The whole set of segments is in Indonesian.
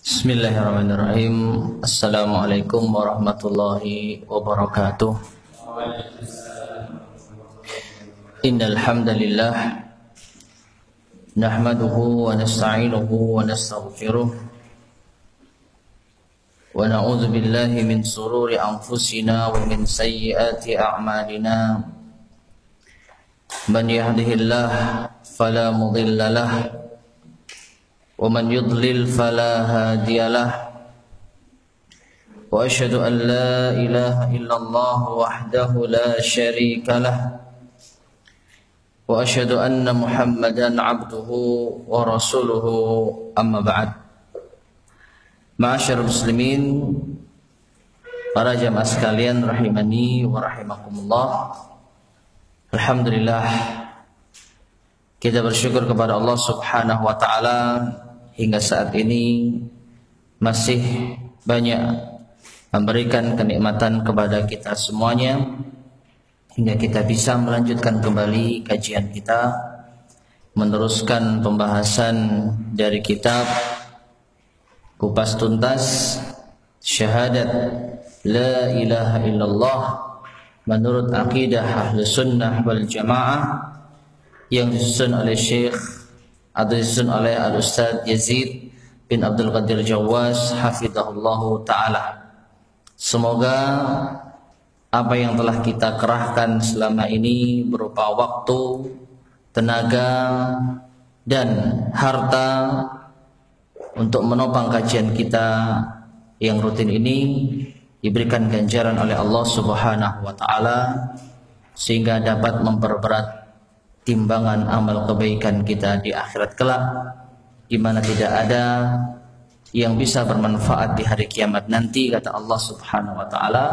Bismillahirrahmanirrahim. Assalamualaikum warahmatullahi wabarakatuh. Innal hamdalillah nahmaduhu wa nasta'inuhu wa nastaghfiruh wa na'udzu billahi min sururi anfusina wa min sayyiati a'malina. Man yahdihillah fala mudilla lahu ومن يضلل فلا هادي له وأشهد أن لا إله إلا الله وحده لا شريك له وأشهد أن محمدا عبده ورسوله أما بعد. Ma'asyiral muslimin, para jamaah sekalian rahimani wa rahimakumullah. Alhamdulillah, kita bersyukur kepada Allah Subhanahu wa taala hingga saat ini masih banyak memberikan kenikmatan kepada kita semuanya hingga kita bisa melanjutkan kembali kajian kita, meneruskan pembahasan dari kitab Kupas Tuntas Syahadat La ilaha illallah menurut akidah Ahlus Sunnah wal Jamaah yang disusun oleh Syekh atau disusun oleh Al-Ustadz Yazid bin Abdul Qadir Jawaz hafizahullahu ta'ala. Semoga apa yang telah kita kerahkan selama ini berupa waktu, tenaga, dan harta untuk menopang kajian kita yang rutin ini diberikan ganjaran oleh Allah Subhanahu wa ta'ala sehingga dapat memperberat timbangan amal kebaikan kita di akhirat kelak, di mana tidak ada yang bisa bermanfaat di hari kiamat nanti. Kata Allah Subhanahu wa taala,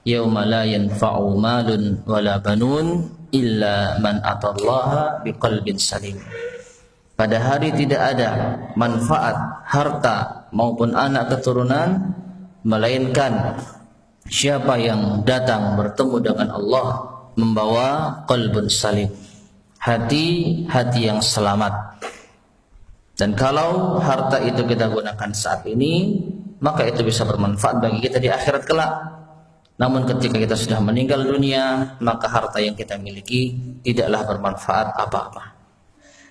yauma la yanfa'u malun wala banun illa man atallaha biqalbin salim. Pada hari tidak ada manfaat harta maupun anak keturunan melainkan siapa yang datang bertemu dengan Allah membawa qalbun salim, hati yang selamat. Dan kalau harta itu kita gunakan saat ini, maka itu bisa bermanfaat bagi kita di akhirat kelak. Namun ketika kita sudah meninggal dunia, maka harta yang kita miliki tidaklah bermanfaat apa-apa.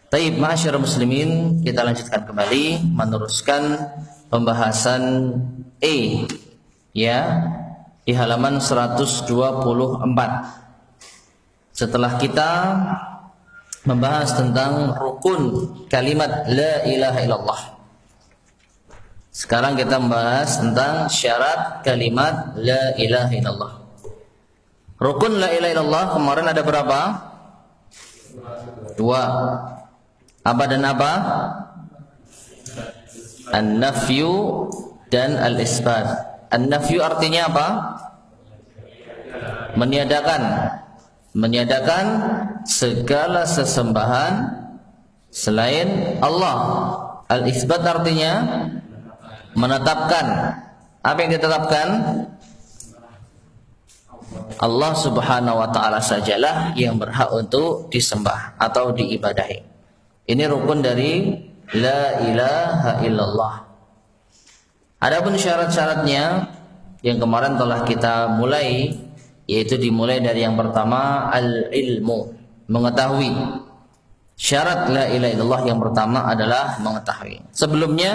Taib, ma'asyiral muslimin, kita lanjutkan kembali meneruskan pembahasan ya di halaman 124. Setelah kita membahas tentang rukun kalimat la ilaha illallah, sekarang kita membahas tentang syarat kalimat la ilaha illallah. Rukun la ilaha illallah kemarin ada berapa? 2. Apa dan apa? An-nafyu dan al-isbat. An-nafyu artinya apa? Meniadakan segala sesembahan selain Allah. Al-isbat artinya menetapkan. Apa yang ditetapkan? Allah Subhanahu wa taala sajalah yang berhak untuk disembah atau diibadahi. Ini rukun dari la ilaha illallah. Adapun syarat-syaratnya yang kemarin telah kita mulai, yaitu dimulai dari yang pertama al-ilmu, mengetahui. Syarat la ilaha illallah yang pertama adalah mengetahui. Sebelumnya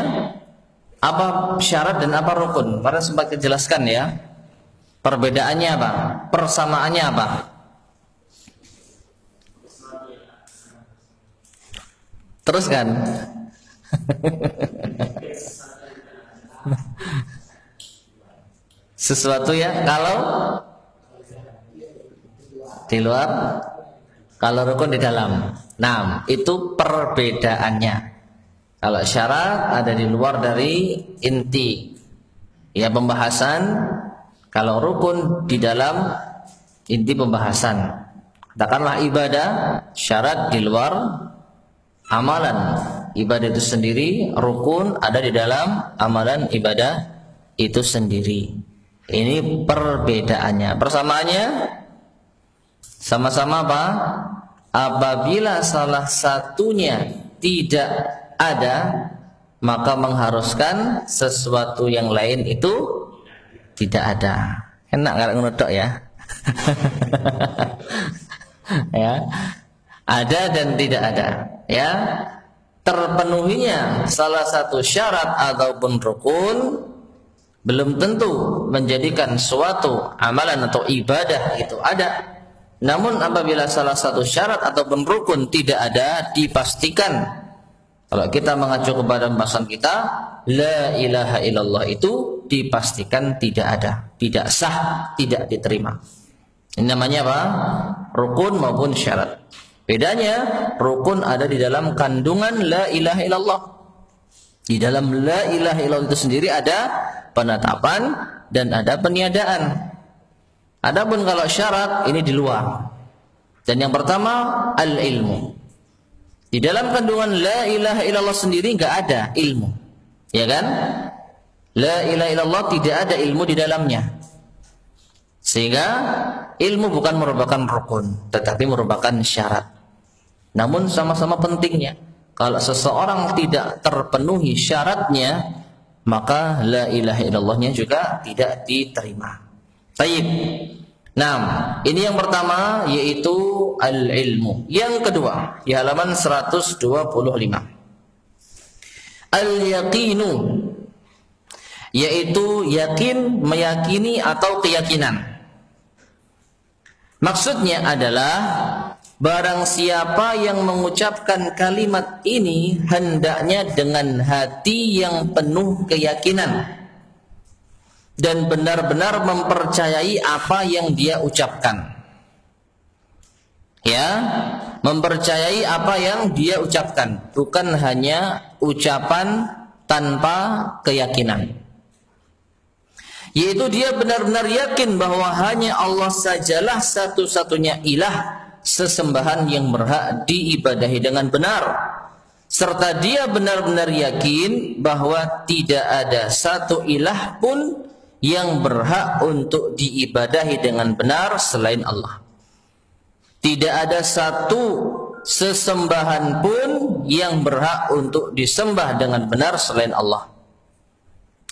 apa syarat dan apa rukun? Kemarin sempat dijelaskan ya. Perbedaannya apa? Persamaannya apa? Teruskan. Sesuatu ya, kalau di luar, kalau rukun di dalam. Nah, itu perbedaannya. Kalau syarat ada di luar dari inti ya pembahasan, kalau rukun di dalam inti pembahasan. Katakanlah ibadah, syarat di luar amalan. Ibadah itu sendiri, rukun ada di dalam amalan ibadah itu sendiri. Ini perbedaannya. Persamaannya sama-sama apa? Apabila salah satunya tidak ada, maka mengharuskan sesuatu yang lain itu tidak ada. Enak kalau ngeledok ya. Ya. Ada dan tidak ada, ya. Terpenuhinya salah satu syarat ataupun rukun belum tentu menjadikan suatu amalan atau ibadah itu ada. Namun apabila salah satu syarat ataupun rukun tidak ada, dipastikan kalau kita mengacu kepada pembahasan kita, la ilaha illallah itu dipastikan tidak ada, tidak sah, tidak diterima. Ini namanya apa? Rukun maupun syarat. Bedanya, rukun ada di dalam kandungan la ilaha illallah. Di dalam la ilaha illallah itu sendiri ada penetapan dan ada peniadaan. Adapun kalau syarat ini di luar. Dan yang pertama al-ilmu. Di dalam kandungan la ilaha illallah sendiri enggak ada ilmu. Ya kan? La ilaha illallah tidak ada ilmu di dalamnya. Sehingga ilmu bukan merupakan rukun, tetapi merupakan syarat. Namun sama-sama pentingnya. Kalau seseorang tidak terpenuhi syaratnya, maka la ilaha illallahnya juga tidak diterima. Baik. Nah, ini yang pertama yaitu al-ilmu. Yang kedua, di halaman 125. Al-yaqinu, yaitu yakin, meyakini atau keyakinan. Maksudnya adalah barang siapa yang mengucapkan kalimat ini hendaknya dengan hati yang penuh keyakinan dan benar-benar mempercayai apa yang dia ucapkan. Ya, mempercayai apa yang dia ucapkan, bukan hanya ucapan tanpa keyakinan. Yaitu dia benar-benar yakin bahwa hanya Allah sajalah satu-satunya ilah, sesembahan yang berhak diibadahi dengan benar, serta dia benar-benar yakin bahwa tidak ada satu ilah pun yang berhak untuk diibadahi dengan benar selain Allah. Tidak ada satu sesembahan pun yang berhak untuk disembah dengan benar selain Allah.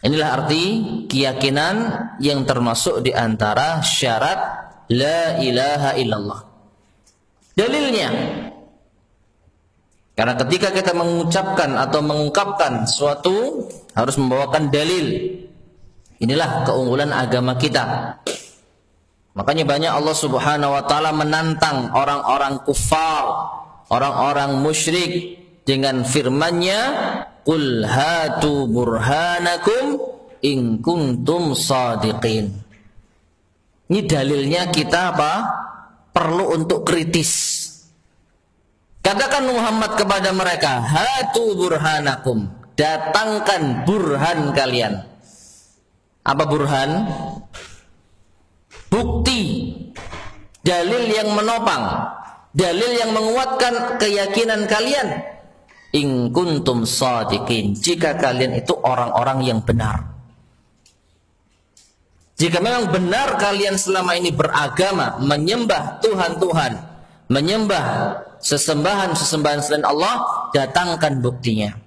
Inilah arti keyakinan yang termasuk di antara syarat la ilaha illallah. Dalilnya, karena ketika kita mengucapkan atau mengungkapkan sesuatu harus membawakan dalil. Inilah keunggulan agama kita. Makanya banyak Allah Subhanahu wa taala menantang orang-orang kufar, orang-orang musyrik dengan firman-Nya, "Qul hatu burhanakum in kuntum shadiqin." Ini dalilnya kita apa? Perlu untuk kritis. Katakan Muhammad kepada mereka, hatu burhanakum, datangkan burhan kalian. Apa burhan? Bukti, dalil yang menopang, dalil yang menguatkan keyakinan kalian. In kuntum shadiqin, jika kalian itu orang-orang yang benar. Jika memang benar kalian selama ini beragama, menyembah Tuhan-Tuhan, menyembah sesembahan-sesembahan selain Allah, datangkan buktinya.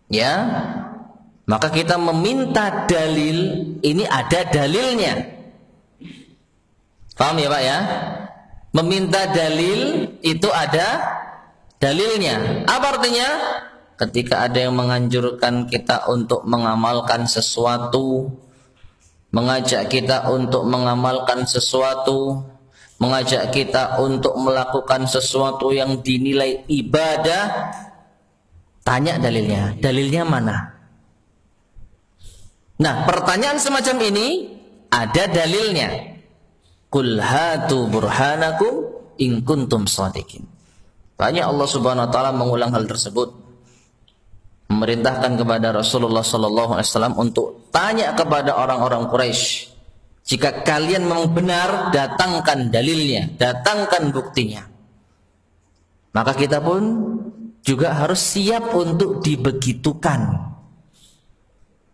Ya, maka kita meminta dalil, ini ada dalilnya. Paham ya Pak ya? Meminta dalil itu ada dalilnya. Apa artinya? Ketika ada yang menganjurkan kita untuk mengamalkan sesuatu, mengajak kita untuk mengamalkan sesuatu, mengajak kita untuk melakukan sesuatu yang dinilai ibadah, tanya dalilnya. Dalilnya mana? Nah, pertanyaan semacam ini ada dalilnya. Qul hatu burhanakum in kuntum shadiqin. Banyak Allah Subhanahu wa taala mengulang hal tersebut. Memerintahkan kepada Rasulullah sallallahu alaihi wasallam untuk tanya kepada orang-orang Quraisy, jika kalian memang benar, datangkan dalilnya, datangkan buktinya. Maka kita pun juga harus siap untuk dibegitukan.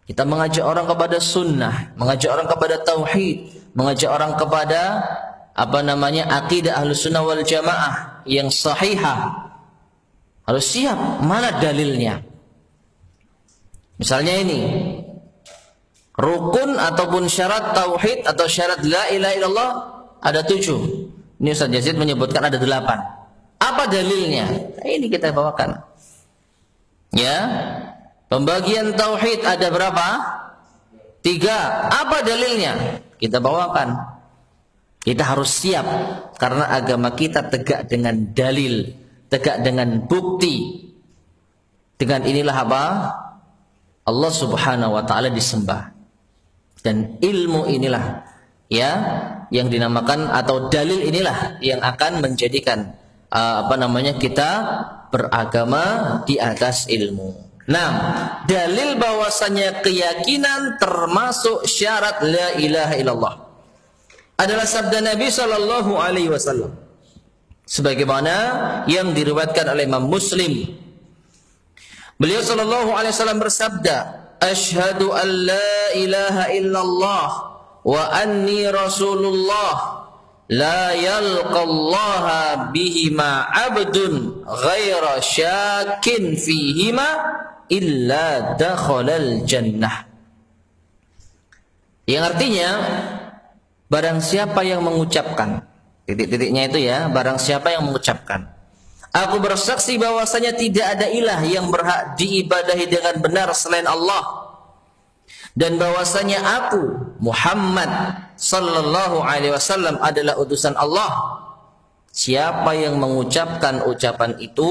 Kita mengajak orang kepada sunnah, mengajak orang kepada tauhid, mengajak orang kepada akidah Ahlus Sunnah wal Jamaah yang sahihah. Harus siap, mana dalilnya? Misalnya ini, rukun ataupun syarat tauhid atau syarat la ilaha illallah ada 7. Ini Ustaz Yazid menyebutkan ada 8. Apa dalilnya? Ini kita bawakan. Ya, pembagian tauhid ada berapa? 3. Apa dalilnya? Kita bawakan. Kita harus siap karena agama kita tegak dengan dalil, tegak dengan bukti. Dengan inilah apa? Allah Subhanahu wa taala disembah. Dan ilmu inilah ya yang dinamakan atau dalil inilah yang akan menjadikan kita beragama di atas ilmu. Nah, dalil bahwasanya keyakinan termasuk syarat la ilaha illallah adalah sabda Nabi sallallahu alaihi wasallam sebagaimana yang diriwayatkan oleh Imam Muslim. Beliau sallallahu alaihi wasallam bersabda, "Asyhadu an la ilaha illallah wa anni rasulullah la yalqallaha bihima abdun ghaira syakin fihima illa dakhalal jannah." Yang artinya, barang siapa yang mengucapkan, titik-titiknya itu ya, barang siapa yang mengucapkan, aku bersaksi bahwasanya tidak ada ilah yang berhak diibadahi dengan benar selain Allah, dan bahwasanya aku Muhammad sallallahu alaihi wasallam adalah utusan Allah. Siapa yang mengucapkan ucapan itu,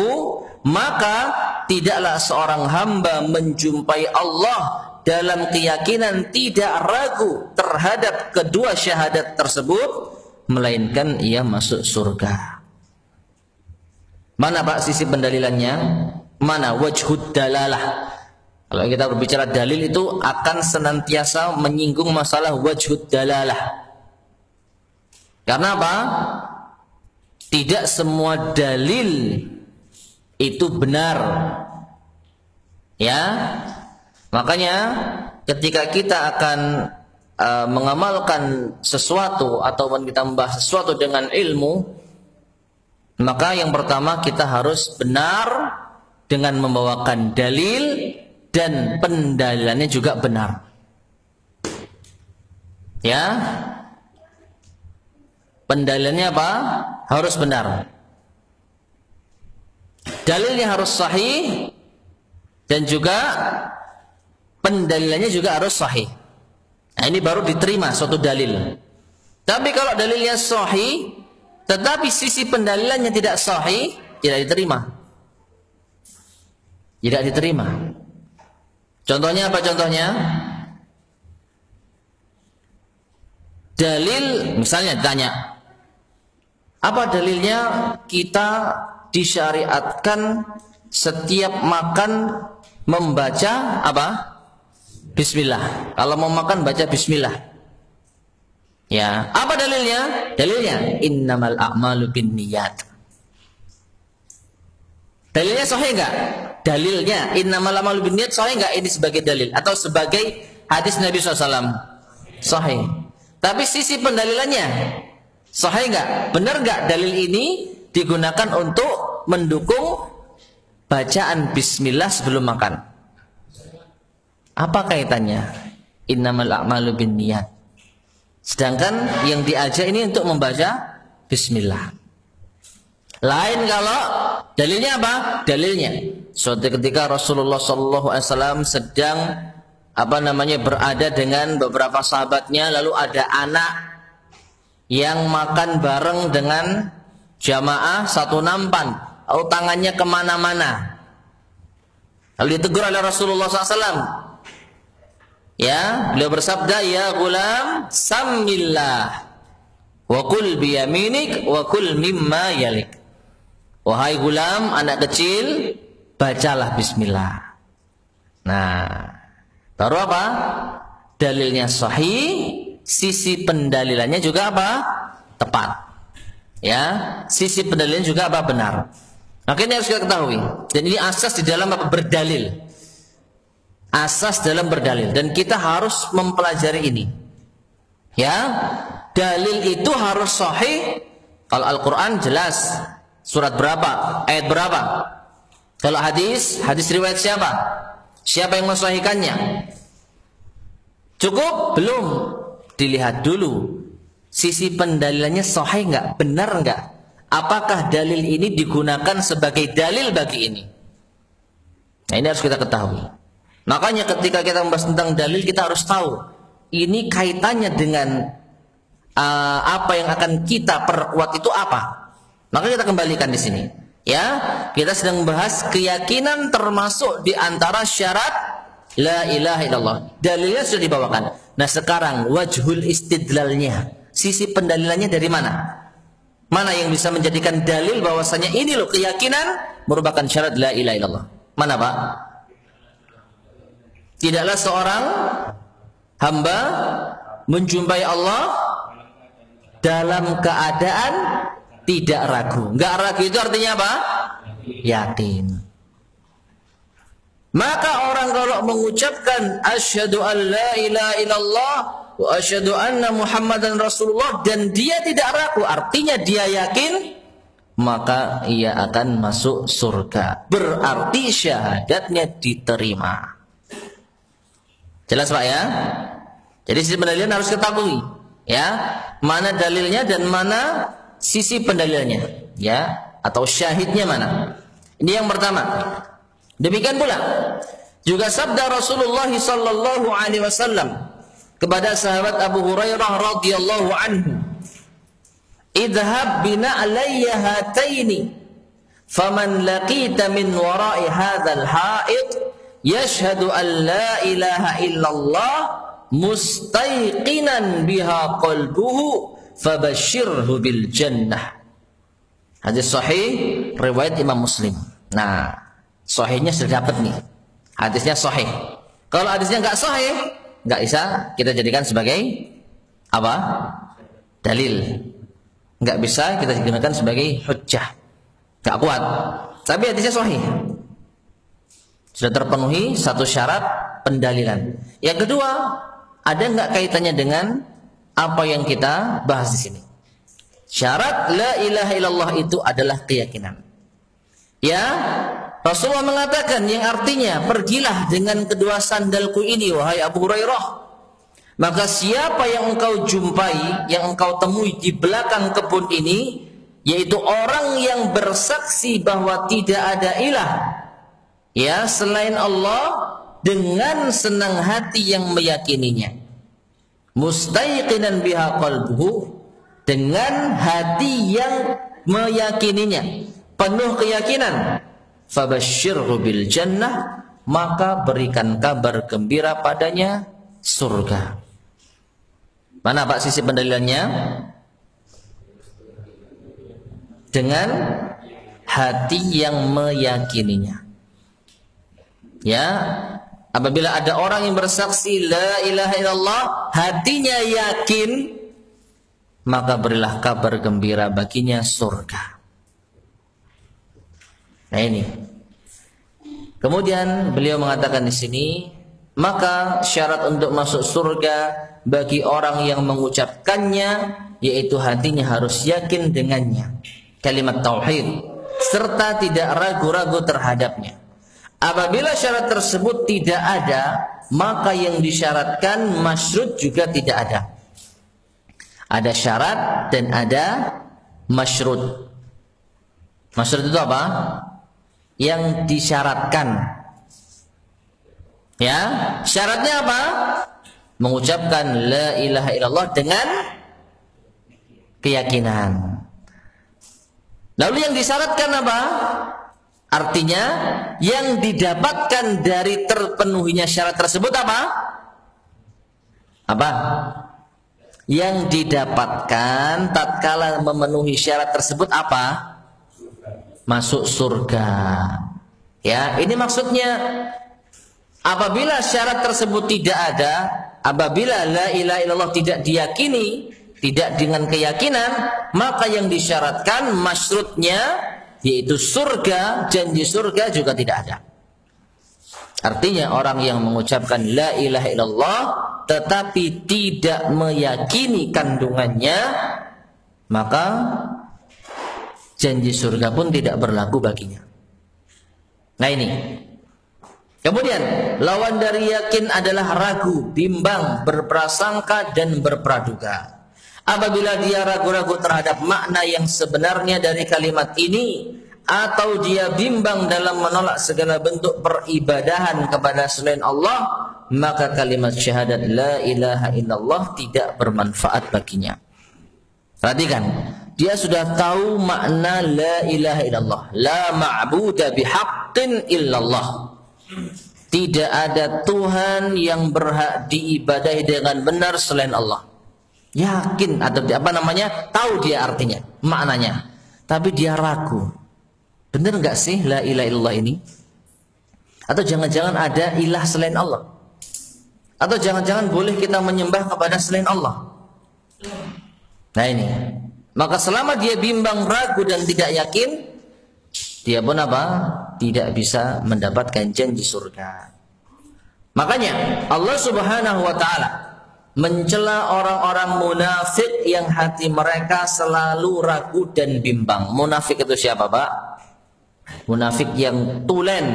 maka tidaklah seorang hamba menjumpai Allah dalam keyakinan tidak ragu terhadap kedua syahadat tersebut, melainkan ia masuk surga. Mana Pak sisi pendalilannya? Mana wajhud dalalah? Kalau kita berbicara dalil itu akan senantiasa menyinggung masalah wajhud dalalah. Karena apa? Tidak semua dalil itu benar. Ya. Makanya ketika kita akan mengamalkan sesuatu ataupun kita membahas sesuatu dengan ilmu, maka yang pertama kita harus benar dengan membawakan dalil dan pendalilannya juga benar. Ya. Pendalilannya apa? Harus benar. Dalilnya harus sahih dan juga pendalilannya juga harus sahih. Nah, ini baru diterima suatu dalil. Tapi kalau dalilnya sahih tetapi sisi pendalilannya tidak sahih, tidak diterima. Tidak diterima. Contohnya apa contohnya? Dalil misalnya ditanya, apa dalilnya kita disyariatkan setiap makan membaca apa? Bismillah. Kalau mau makan baca bismillah. Ya, apa dalilnya? Dalilnya innamal a'malu binniyat. Dalilnya sahih enggak? Dalilnya innamal a'malu binniyat sahih enggak ini sebagai dalil atau sebagai hadis Nabi SAW? Sahih. Tapi sisi pendalilannya sahih enggak? Benar enggak dalil ini digunakan untuk mendukung bacaan bismillah sebelum makan? Apa kaitannya? Innamal a'malu binniyat. Sedangkan yang diajak ini untuk membaca bismillah. Lain kalau dalilnya apa? Dalilnya suatu ketika Rasulullah SAW sedang berada dengan beberapa sahabatnya, lalu ada anak yang makan bareng dengan jamaah satu nampan, lalu tangannya kemana-mana. Lalu ditegur oleh Rasulullah SAW. Ya, beliau bersabda, ya gulam, samillah wa kul biyaminik wa kul mimma yalik. Wahai gulam, anak kecil, bacalah bismillah. Nah, baru apa? Dalilnya sahih, sisi pendalilannya juga apa? Tepat. Ya, sisi pendalilannya juga apa? Benar. Makanya harus kita ketahui. Dan ini asas di dalam apa? Berdalil. Asas dalam berdalil, dan kita harus mempelajari ini. Ya, dalil itu harus sahih. Kalau Al-Quran jelas surat berapa, ayat berapa. Kalau hadis riwayat siapa? Siapa yang mensahihkannya? Cukup? Belum. Dilihat dulu sisi pendalilannya sahih enggak, benar enggak? Apakah dalil ini digunakan sebagai dalil bagi ini? Nah, ini harus kita ketahui. Makanya ketika kita membahas tentang dalil, kita harus tahu ini kaitannya dengan apa yang akan kita perkuat itu apa. Maka kita kembalikan di sini. Ya, kita sedang membahas keyakinan termasuk di antara syarat la ilaha illallah. Dalilnya sudah dibawakan. Nah, sekarang wajhul istidlalnya, sisi pendalilannya dari mana? Mana yang bisa menjadikan dalil bahwasanya ini loh keyakinan merupakan syarat la ilaha illallah? Mana, Pak? Tidaklah seorang hamba menjumpai Allah dalam keadaan tidak ragu. Enggak ragu itu artinya apa? Yakin. Maka orang kalau mengucapkan asyhadu an la ilaha illallah wa asyhadu anna muhammadan rasulullah dan dia tidak ragu, artinya dia yakin, maka ia akan masuk surga. Berarti syahadatnya diterima. Jelas, Pak, ya? Jadi sisi pendalilan harus ketahui, ya, mana dalilnya dan mana sisi pendalilannya, ya, atau syahidnya mana. Ini yang pertama. Demikian pula juga sabda Rasulullah sallallahu alaihi wasallam kepada sahabat Abu Hurairah radhiyallahu anhu, "Idhhab bina alayya hataini faman laqita min wara'i hadzal ha'id yashhadu an la ilaha illallah mustaiqinan biha qalbuhu fabashshirhu bil jannah." Hadis sahih riwayat Imam Muslim. Nah, sahihnya sudah dapat nih. Hadisnya sahih. Kalau hadisnya enggak sahih, enggak bisa kita jadikan sebagai apa? Dalil. Enggak bisa kita gunakan sebagai hujjah. Enggak kuat. Tapi hadisnya sahih. Sudah terpenuhi satu syarat pendalilan. Yang kedua, ada enggak kaitannya dengan apa yang kita bahas di sini? Syarat la ilaha illallah itu adalah keyakinan. Ya, Rasulullah mengatakan yang artinya, pergilah dengan kedua sandalku ini wahai Abu Hurairah. Maka siapa yang engkau jumpai, yang engkau temui di belakang kebun ini, yaitu orang yang bersaksi bahwa tidak ada ilah ya selain Allah, dengan senang hati yang meyakininya. Mustaiqinan biha qalbuhu, dengan hati yang meyakininya, penuh keyakinan. Fabashshirhu bil jannah, maka berikan kabar gembira padanya surga. Mana, Pak, sisi pendalilannya? Dengan hati yang meyakininya. Ya, apabila ada orang yang bersaksi la ilaha illallah, hatinya yakin, maka berilah kabar gembira baginya surga. Nah, ini. Kemudian beliau mengatakan di sini, maka syarat untuk masuk surga bagi orang yang mengucapkannya, yaitu hatinya harus yakin dengannya, kalimat tauhid, serta tidak ragu-ragu terhadapnya. Apabila syarat tersebut tidak ada, maka yang disyaratkan masyrut juga tidak ada. Ada syarat dan ada masyrut. Masyrut itu apa? Yang disyaratkan. Ya, syaratnya apa? Mengucapkan la ilaha illallah dengan keyakinan. Lalu yang disyaratkan apa? Artinya yang didapatkan dari terpenuhinya syarat tersebut apa? Apa? Yang didapatkan tatkala memenuhi syarat tersebut apa? Masuk surga. Ya, ini maksudnya apabila syarat tersebut tidak ada, apabila la ilaha illallah tidak diyakini, tidak dengan keyakinan, maka yang disyaratkan masyrutnya, yaitu surga, janji surga juga tidak ada. Artinya orang yang mengucapkan la ilaha illallah tetapi tidak meyakini kandungannya, maka janji surga pun tidak berlaku baginya. Nah, ini Kemudian lawan dari yakin adalah ragu, bimbang, berprasangka dan berpraduga. Apabila dia ragu-ragu terhadap makna yang sebenarnya dari kalimat ini, atau dia bimbang dalam menolak segala bentuk peribadahan kepada selain Allah, maka kalimat syahadat la ilaha illallah tidak bermanfaat baginya. Perhatikan, dia sudah tahu makna la ilaha illallah, la ma'buda bihaqqin illallah. Tidak ada Tuhan yang berhak diibadahi dengan benar selain Allah. Yakin atau apa namanya, tahu dia artinya, maknanya, tapi dia ragu. Benar nggak sih la ilaha illallah ini? Atau jangan-jangan ada ilah selain Allah? Atau jangan-jangan boleh kita menyembah kepada selain Allah? Nah ini, maka selama dia bimbang, ragu dan tidak yakin, dia pun apa? Tidak bisa mendapatkan janji surga. Makanya Allah Subhanahu wa taala mencela orang-orang munafik yang hati mereka selalu ragu dan bimbang. Munafik itu siapa, Pak? Munafik yang tulen.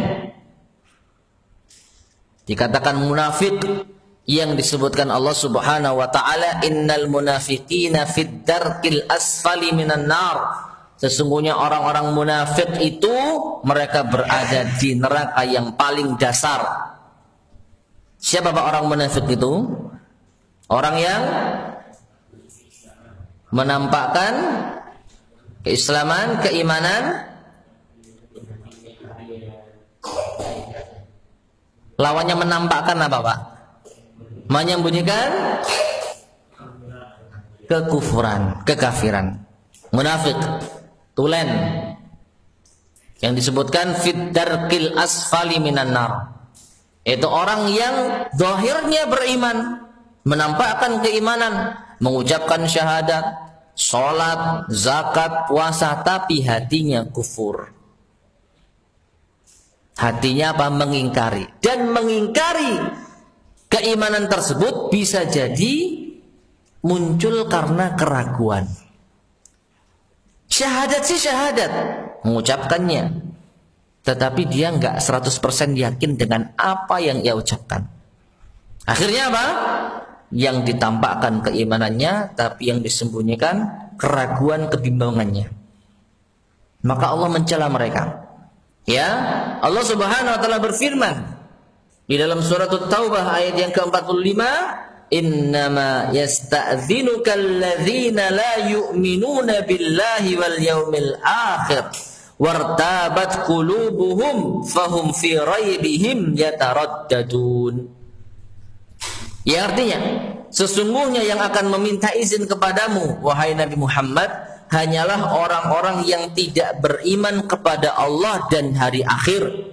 Dikatakan munafik yang disebutkan Allah Subhanahu wa taala, innal munafiqina fid darkil asfali minan nar. Sesungguhnya orang-orang munafik itu mereka berada di neraka yang paling dasar. Siapa Pak orang munafik itu? Orang yang menampakkan keislaman, keimanan, lawannya menampakkan apa Pak? Menyembunyikan kekufuran, kekafiran. Munafik, tulen, yang disebutkan fid darkil asfali minan nar. Itu orang yang zahirnya beriman, menampakkan keimanan, mengucapkan syahadat, sholat, zakat, puasa, tapi hatinya kufur. Hatinya apa? Mengingkari. Dan mengingkari keimanan tersebut bisa jadi muncul karena keraguan. Syahadat sih syahadat, mengucapkannya, tetapi dia nggak 100% yakin dengan apa yang ia ucapkan. Akhirnya apa? Yang ditampakkan keimanannya, tapi yang disembunyikan keraguan, kebimbangannya. Maka Allah mencela mereka. Ya, Allah Subhanahu wa taala berfirman di dalam surat At-Taubah ayat yang ke-45, innama yasta'dzinuka alladzina la yu'minuna billahi wal yaumil akhir wartabat qulubuhum fahum fi raibihim yataraddadun. Ya, artinya sesungguhnya yang akan meminta izin kepadamu wahai Nabi Muhammad hanyalah orang-orang yang tidak beriman kepada Allah dan hari akhir,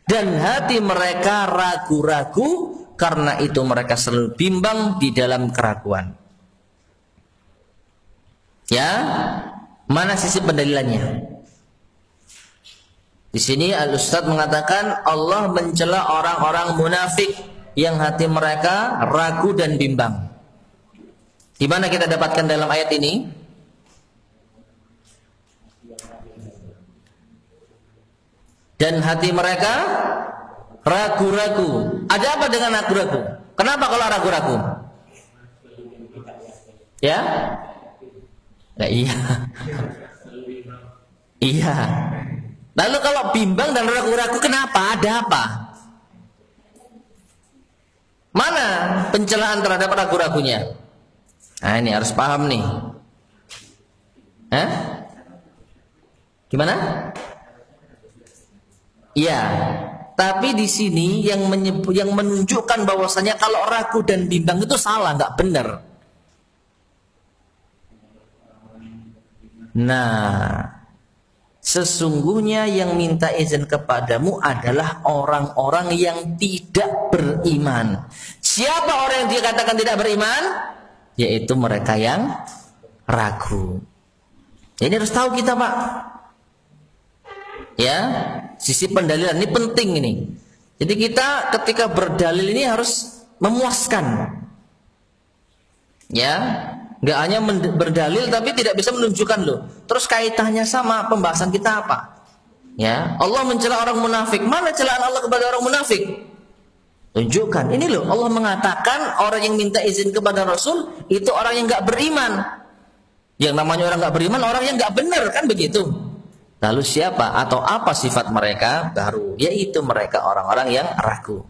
dan hati mereka ragu-ragu, karena itu mereka selalu bimbang di dalam keraguan. Ya, mana sisi pendalilannya? Di sini Al-Ustadz mengatakan Allah mencela orang-orang munafik yang hati mereka ragu dan bimbang. Di mana kita dapatkan dalam ayat ini? Dan hati mereka ragu-ragu. Ada apa dengan ragu-ragu? Kenapa kalau ragu-ragu? Ya? Ya iya. Iya. Lalu kalau bimbang dan ragu-ragu kenapa? Ada apa? Mana pencelaan terhadap ragu-ragunya? Nah ini harus paham nih. Gimana? Iya. Tapi di sini yang menunjukkan bahwasanya kalau ragu dan bimbang itu salah, nggak benar. Nah, sesungguhnya yang minta izin kepadamu adalah orang-orang yang tidak beriman. Siapa orang yang dikatakan tidak beriman? Yaitu mereka yang ragu. Ini harus tahu kita, Pak. Ya, sisi pendalilan ini penting ini. Jadi kita ketika berdalil ini harus memuaskan. Ya, nggak hanya berdalil tapi tidak bisa menunjukkan loh. Terus kaitannya sama pembahasan kita apa? Ya, Allah mencela orang munafik. Mana celaan Allah kepada orang munafik? Tunjukkan. Ini loh, Allah mengatakan orang yang minta izin kepada Rasul itu orang yang nggak beriman. Yang namanya orang nggak beriman, orang yang nggak benar, kan begitu. Lalu siapa atau apa sifat mereka? Baru, yaitu mereka orang-orang yang ragu.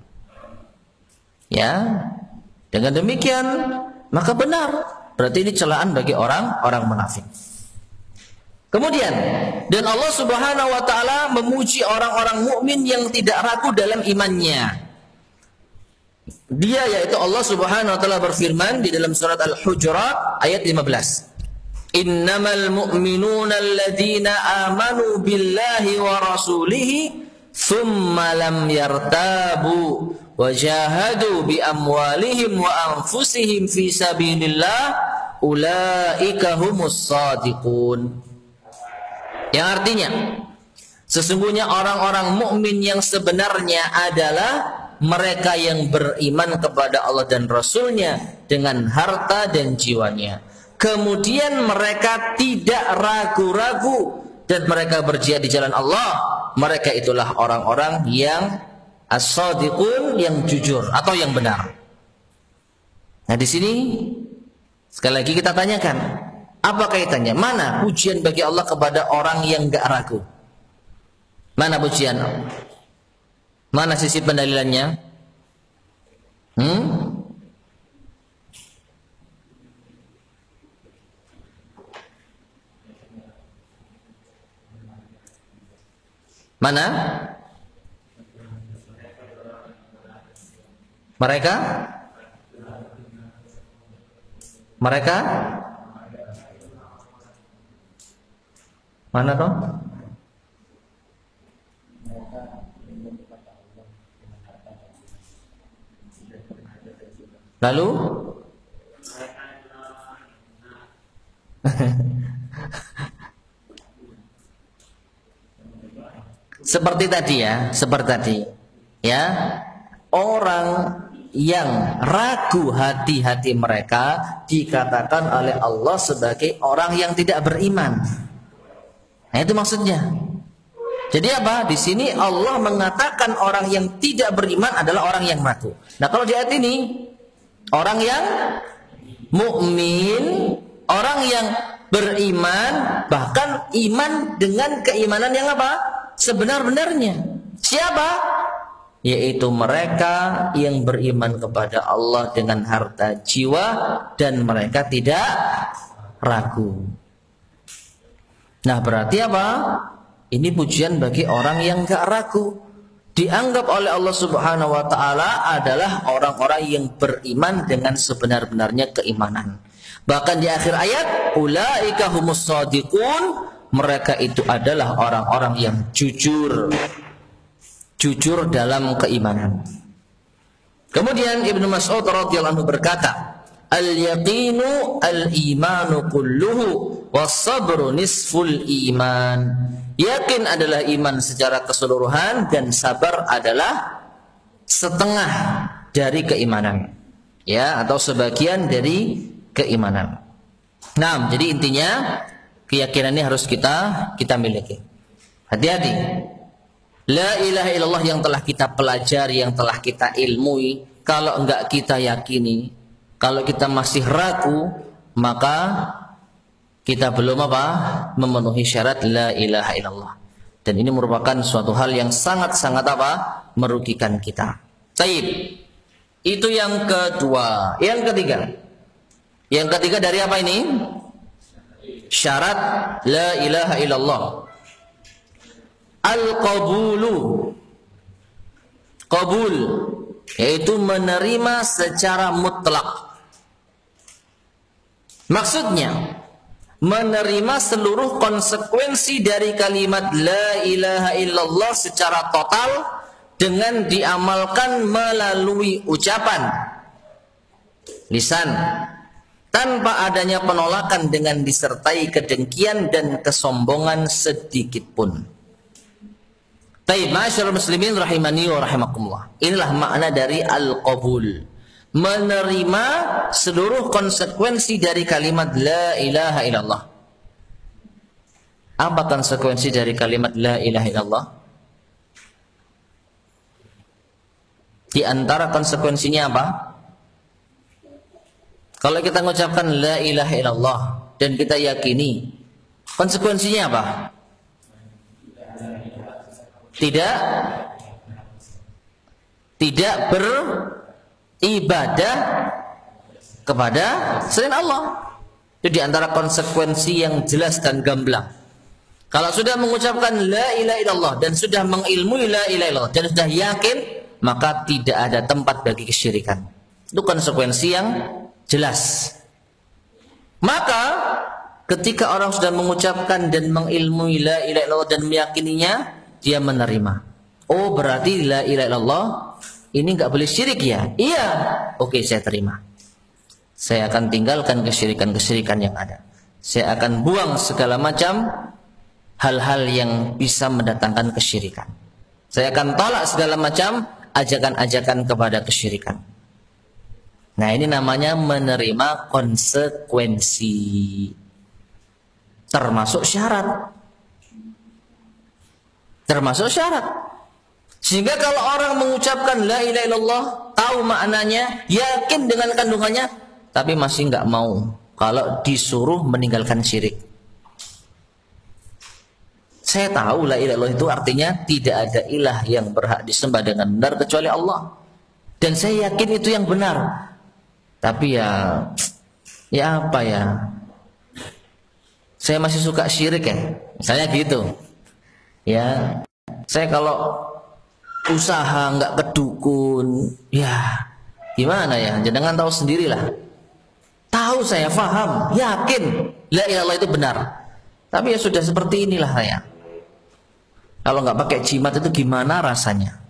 Ya, dengan demikian maka benar. Berarti ini celaan bagi orang-orang munafik. Kemudian, dan Allah Subhanahu wa taala memuji orang-orang mukmin yang tidak ragu dalam imannya. Dia yaitu Allah Subhanahu wa taala berfirman di dalam surat Al-Hujurat ayat 15. Innamal mu'minuna alladzina amanu billahi wa rasulihi thumma lam yartabu wa jahadu bi amwalihim wa anfusihim fi sabilillah ulaika humus shadiqun. Yang artinya, sesungguhnya orang-orang mukmin yang sebenarnya adalah mereka yang beriman kepada Allah dan Rasul-Nya dengan harta dan jiwanya. Kemudian mereka tidak ragu-ragu dan mereka berjihad di jalan Allah. Mereka itulah orang-orang yang as-shadiqun, yang jujur atau yang benar. Nah, di sini sekali lagi kita tanyakan, apa kaitannya? Mana pujian bagi Allah kepada orang yang gak ragu? Mana pujian? Mana sisi pendalilannya? Mana? Mereka? Mana toh? Lalu? Seperti tadi ya, seperti tadi. Ya, orang yang ragu hati-hati mereka dikatakan oleh Allah sebagai orang yang tidak beriman. Nah, itu maksudnya. Jadi apa? Di sini Allah mengatakan orang yang tidak beriman adalah orang yang ragu. Nah, kalau di ayat ini orang yang mukmin, orang yang beriman, bahkan iman dengan keimanan yang apa? Sebenar-benarnya. Siapa? Yaitu mereka yang beriman kepada Allah dengan harta jiwa dan mereka tidak ragu. Nah, berarti apa? Ini pujian bagi orang yang gak ragu. Dianggap oleh Allah Subhanahu wa taala adalah orang-orang yang beriman dengan sebenar-benarnya keimanan. Bahkan di akhir ayat, ulaika humus shadiqun, mereka itu adalah orang-orang yang jujur. Jujur dalam keimanan. Kemudian Ibnu Mas'ud radhiyallahu anhu berkata, al-yaqinu al-imanu kulluhu was-sabru nisful iman. Yakin adalah iman secara keseluruhan dan sabar adalah setengah dari keimanan. Ya, atau sebagian dari keimanan. Nah, jadi intinya keyakinan ini harus kita miliki. Hati-hati. La ilaha illallah yang telah kita pelajari, yang telah kita ilmui, kalau enggak kita yakini, kalau kita masih ragu, maka kita belum apa? Memenuhi syarat la ilaha illallah. Dan ini merupakan suatu hal yang sangat-sangat apa? Merugikan kita. Taib. Itu yang kedua. Yang ketiga. Yang ketiga dari apa ini? Syarat la ilaha illallah. Al-qabulu. Qabul, yaitu menerima secara mutlak. Maksudnya menerima seluruh konsekuensi dari kalimat la ilaha illallah secara total dengan diamalkan melalui ucapan lisan tanpa adanya penolakan dengan disertai kedengkian dan kesombongan sedikit pun. Taib, ma'asyiral muslimin rahimani wa rahimakumullah. Inilah makna dari al-qabul. Menerima seluruh konsekuensi dari kalimat la ilaha illallah. Apa konsekuensi dari kalimat la ilaha illallah? Di antara konsekuensinya apa? Kalau kita mengucapkan la ilaha illallah dan kita yakini, konsekuensinya apa? Tidak beribadah kepada selain Allah. Itu di antara konsekuensi yang jelas dan gamblang. Kalau sudah mengucapkan la ilaha illallah dan sudah mengilmui la ilaha illallah dan sudah yakin, maka tidak ada tempat bagi kesyirikan. Itu konsekuensi yang jelas. Maka ketika orang sudah mengucapkan dan mengilmui la ilaha illallah dan meyakininya, dia menerima. Oh, berarti la ilaha illallah ini enggak boleh syirik ya? Iya. Oke, saya terima. Saya akan tinggalkan kesyirikan-kesyirikan yang ada. Saya akan buang segala macam hal-hal yang bisa mendatangkan kesyirikan. Saya akan tolak segala macam ajakan-ajakan kepada kesyirikan. Nah, ini namanya menerima konsekuensi. Termasuk syarat. Termasuk syarat. Sehingga kalau orang mengucapkan la ilaha illallah, tahu maknanya, yakin dengan kandungannya, tapi masih nggak mau kalau disuruh meninggalkan syirik. Saya tahu la ilaha illallah itu artinya tidak ada ilah yang berhak disembah dengan benar kecuali Allah. Dan saya yakin itu yang benar. Tapi ya apa ya? Saya masih suka syirik ya. Misalnya gitu. Ya, saya kalau usaha nggak ke dukun, ya gimana ya? Jangan tahu sendirilah. Tahu saya paham, yakin la ilaha illallah itu benar. Tapi ya sudah seperti inilah saya. Kalau nggak pakai jimat itu gimana rasanya?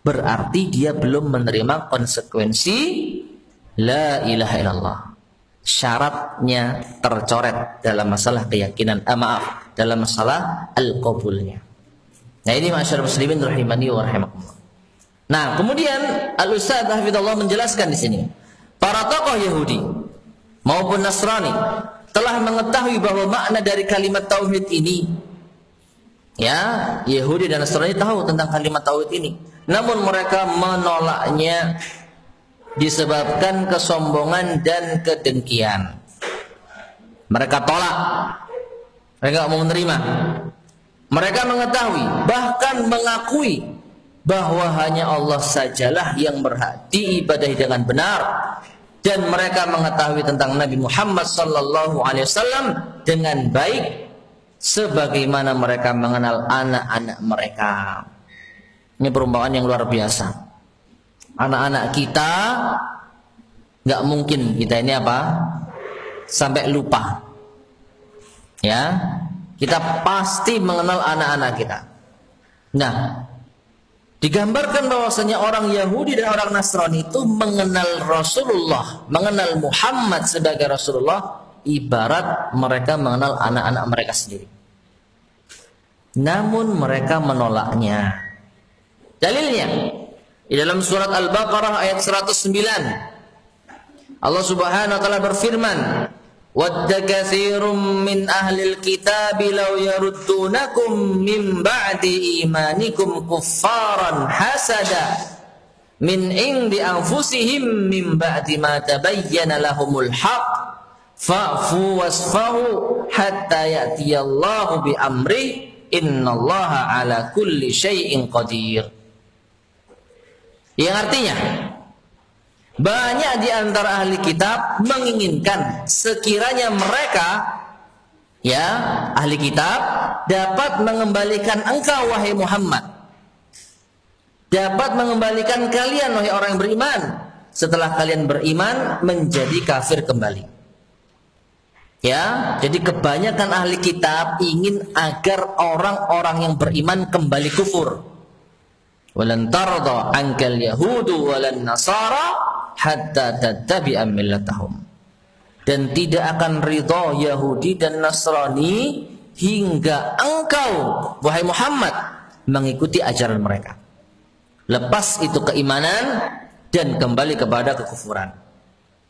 Berarti dia belum menerima konsekuensi la ilaha illallah. Syaratnya tercoret dalam masalah keyakinan. Dalam masalah al-qabulnya. Nah, ini masyarakat muslimin rahimani wa rahimakumullah. Nah, kemudian Al-Ustadz hafizallahu menjelaskan di sini, para tokoh Yahudi maupun Nasrani telah mengetahui bahwa makna dari kalimat tauhid ini. Ya, Yahudi dan Nasrani tahu tentang kalimat tauhid ini. Namun mereka menolaknya disebabkan kesombongan dan kedengkian. Mereka tolak. Mereka tidak mau menerima. Mereka mengetahui, bahkan mengakui bahwa hanya Allah sajalah yang berhak diibadahi dengan benar. Dan mereka mengetahui tentang Nabi Muhammad sallallahu alaihi wasallam dengan baik sebagaimana mereka mengenal anak-anak mereka. Ini perumpamaan yang luar biasa. Anak-anak kita nggak mungkin kita ini apa? Sampai lupa. Ya, kita pasti mengenal anak-anak kita. Nah, digambarkan bahwasanya orang Yahudi dan orang Nasrani itu mengenal Rasulullah, mengenal Muhammad sebagai Rasulullah, ibarat mereka mengenal anak-anak mereka sendiri. Namun mereka menolaknya. Dalilnya di dalam surat Al-Baqarah ayat 109. Allah Subhanahu wa taala berfirman, "Wadda katsirum min ahlil kitabi law yaruddunakum min ba'di imanikum kuffaran hasada min indi anfusihim min ba'di ma tabayyana lahumul haqq fa'fu wasfahu hatta ya'tiyallahu bi amri innallaha ala kulli syai'in qadir." Yang artinya, banyak di antara ahli kitab menginginkan sekiranya mereka, ya, ahli kitab dapat mengembalikan engkau wahai Muhammad, dapat mengembalikan kalian wahai orang yang beriman setelah kalian beriman menjadi kafir kembali. Ya, jadi kebanyakan ahli kitab ingin agar orang-orang yang beriman kembali kufur. Walan tarda ankal yahudu walan nasara hatta tattabi'a millatahum. Dan tidak akan ridha Yahudi dan Nasrani hingga engkau wahai Muhammad mengikuti ajaran mereka. Lepas itu keimanan dan kembali kepada kekufuran.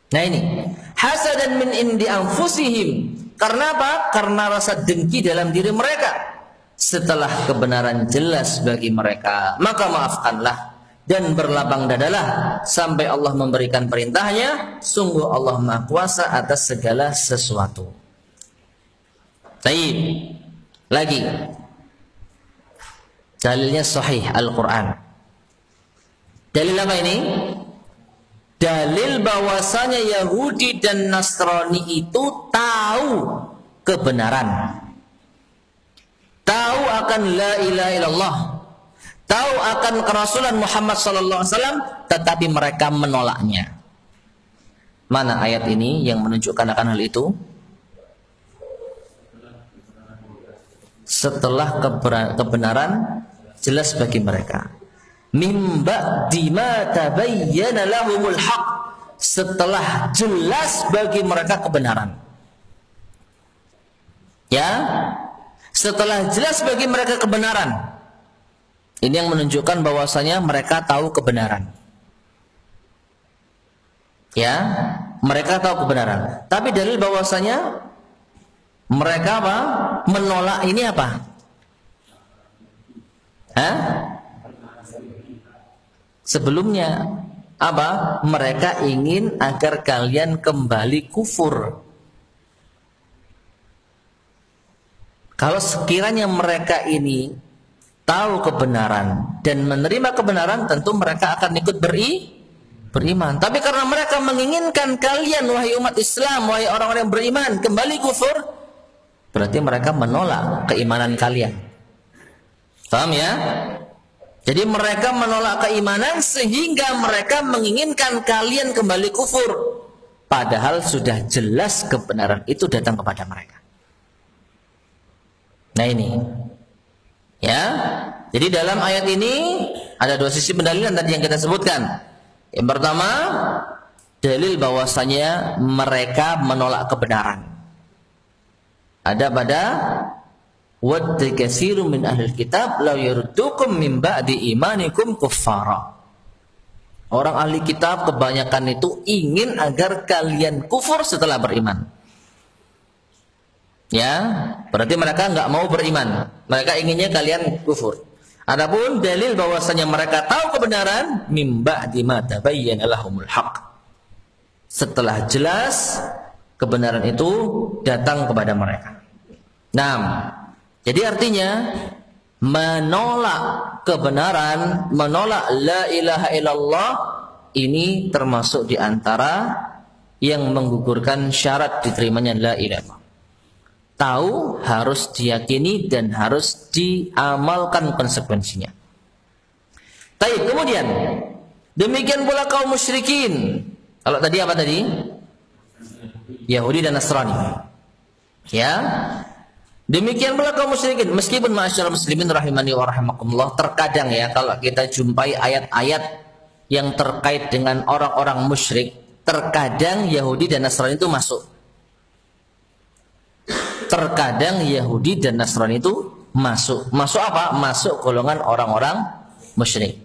Nah ini, hasadan min indi anfusihim. Karena apa? Karena rasa dengki dalam diri mereka. Setelah kebenaran jelas bagi mereka, maka maafkanlah dan berlapang dadalah sampai Allah memberikan perintahnya. Sungguh Allah Maha Kuasa atas segala sesuatu. Baik. Lagi. Dalilnya sahih Al-Quran. Dalil apa ini? Dalil bahwasanya Yahudi dan Nasrani itu tahu kebenaran, tahu akan la ilaha illallah, tahu akan kerasulan Muhammad sallallahu alaihi wasallam, tetapi mereka menolaknya. Mana ayat ini yang menunjukkan akan hal itu? Setelah kebenaran jelas bagi mereka. Mim ba'di ma tabayyana lahumul haq, setelah jelas bagi mereka kebenaran. Ya, setelah jelas bagi mereka kebenaran. Ini yang menunjukkan bahwasanya mereka tahu kebenaran. Ya, mereka tahu kebenaran. Tapi dalil bahwasanya mereka apa? Menolak ini apa? Hah? Sebelumnya apa? Mereka ingin agar kalian kembali kufur. Kalau sekiranya mereka ini tahu kebenaran dan menerima kebenaran, tentu mereka akan ikut beriman. Tapi karena mereka menginginkan kalian, wahai umat Islam, wahai orang-orang yang beriman, kembali kufur, berarti mereka menolak keimanan kalian. Paham ya? Jadi mereka menolak keimanan sehingga mereka menginginkan kalian kembali kufur. Padahal sudah jelas kebenaran itu datang kepada mereka. Nah ini. Ya. Jadi dalam ayat ini ada dua sisi pendalilan tadi yang kita sebutkan. Yang pertama, dalil bahwasanya mereka menolak kebenaran. Ada pada wadda katsirun min ahlil kitab law yaruddukum min ba'di imanikum kuffara. Orang ahli kitab kebanyakan itu ingin agar kalian kufur setelah beriman. Ya, berarti mereka enggak mau beriman. Mereka inginnya kalian kufur. Adapun dalil bahwasanya mereka tahu kebenaran, min ba'di ma tabayyana lahumul haq. Setelah jelas kebenaran itu datang kepada mereka. Nah, jadi artinya menolak kebenaran, menolak la ilaha illallah ini termasuk di antara yang menggugurkan syarat diterimanya la ilaha. Tahu, harus diyakini dan harus diamalkan konsekuensinya. Baik, kemudian demikian pula kaum musyrikin. Kalau tadi apa tadi? Yahudi dan Nasrani. Ya. Demikian pula kaum musyrikin. Meskipun ma'asyiral muslimin rahimani wa rahimakumullah, terkadang ya kalau kita jumpai ayat-ayat yang terkait dengan orang-orang musyrik, terkadang Yahudi dan Nasrani itu masuk. Terkadang Yahudi dan Nasrani itu masuk. Masuk apa? Masuk golongan orang-orang musyrik.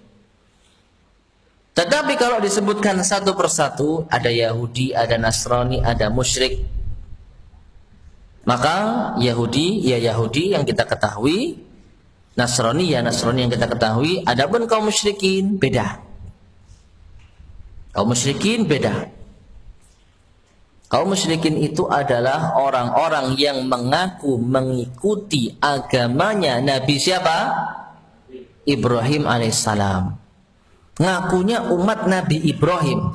Tetapi kalau disebutkan satu persatu, ada Yahudi, ada Nasrani, ada musyrik, maka Yahudi ya Yahudi yang kita ketahui, Nasrani ya Nasrani yang kita ketahui. Adapun kaum musyrikin beda. Kaum musyrikin beda. Kaum musyrikin itu adalah orang-orang yang mengaku mengikuti agamanya Nabi siapa? Ibrahim alaihissalam. Ngakunya umat Nabi Ibrahim.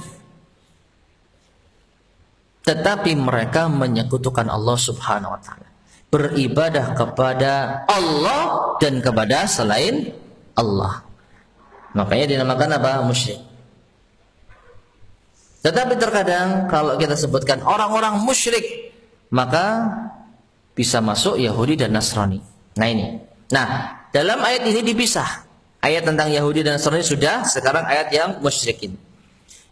Tetapi mereka menyekutukan Allah subhanahu wa ta'ala. Beribadah kepada Allah dan kepada selain Allah. Makanya dinamakan apa? Musyrik. Tetapi terkadang kalau kita sebutkan orang-orang musyrik, maka bisa masuk Yahudi dan Nasrani. Nah ini. Nah, dalam ayat ini dipisah. Ayat tentang Yahudi dan Nasrani sudah, sekarang ayat yang musyrikin.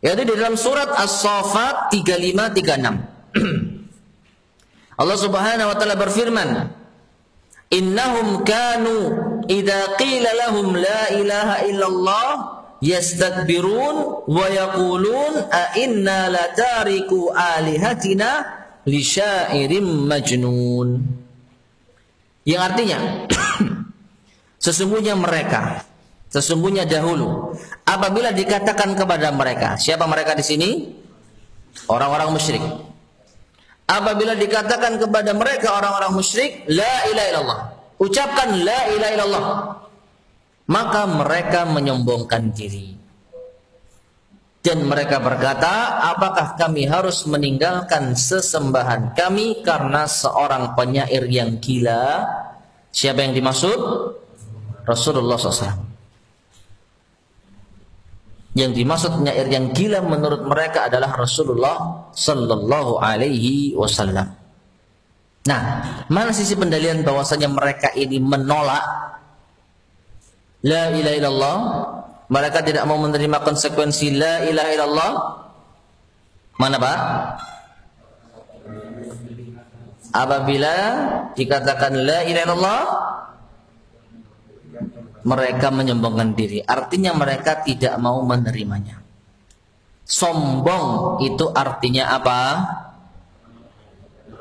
Yaitu di dalam surat As-Saffat 35-36. Allah Subhanahu wa taala berfirman, "Innahum kanu idza qila lahum la ilaha illallah yastakbirun wa yaqulun a inna latariku alihatina li syairim majnun. Yang artinya sesungguhnya dahulu apabila dikatakan kepada mereka, siapa mereka di sini? Orang-orang musyrik. Apabila dikatakan kepada mereka orang-orang musyrik, la ilaha illallah, ucapkan la ilaha illallah, maka mereka menyombongkan diri. Dan mereka berkata, apakah kami harus meninggalkan sesembahan kami karena seorang penyair yang gila? Siapa yang dimaksud? Rasulullah SAW. Yang dimaksud penyair yang gila menurut mereka adalah Rasulullah Sallallahu Alaihi Wasallam. Nah, mana sisi pendalilan bahwasanya mereka ini menolak la ilaha illallah? Mereka tidak mau menerima konsekuensi la ilaha illallah. Mana Pak? Apabila dikatakan la ilaha illallah, mereka menyombongkan diri. Artinya mereka tidak mau menerimanya. Sombong itu artinya apa?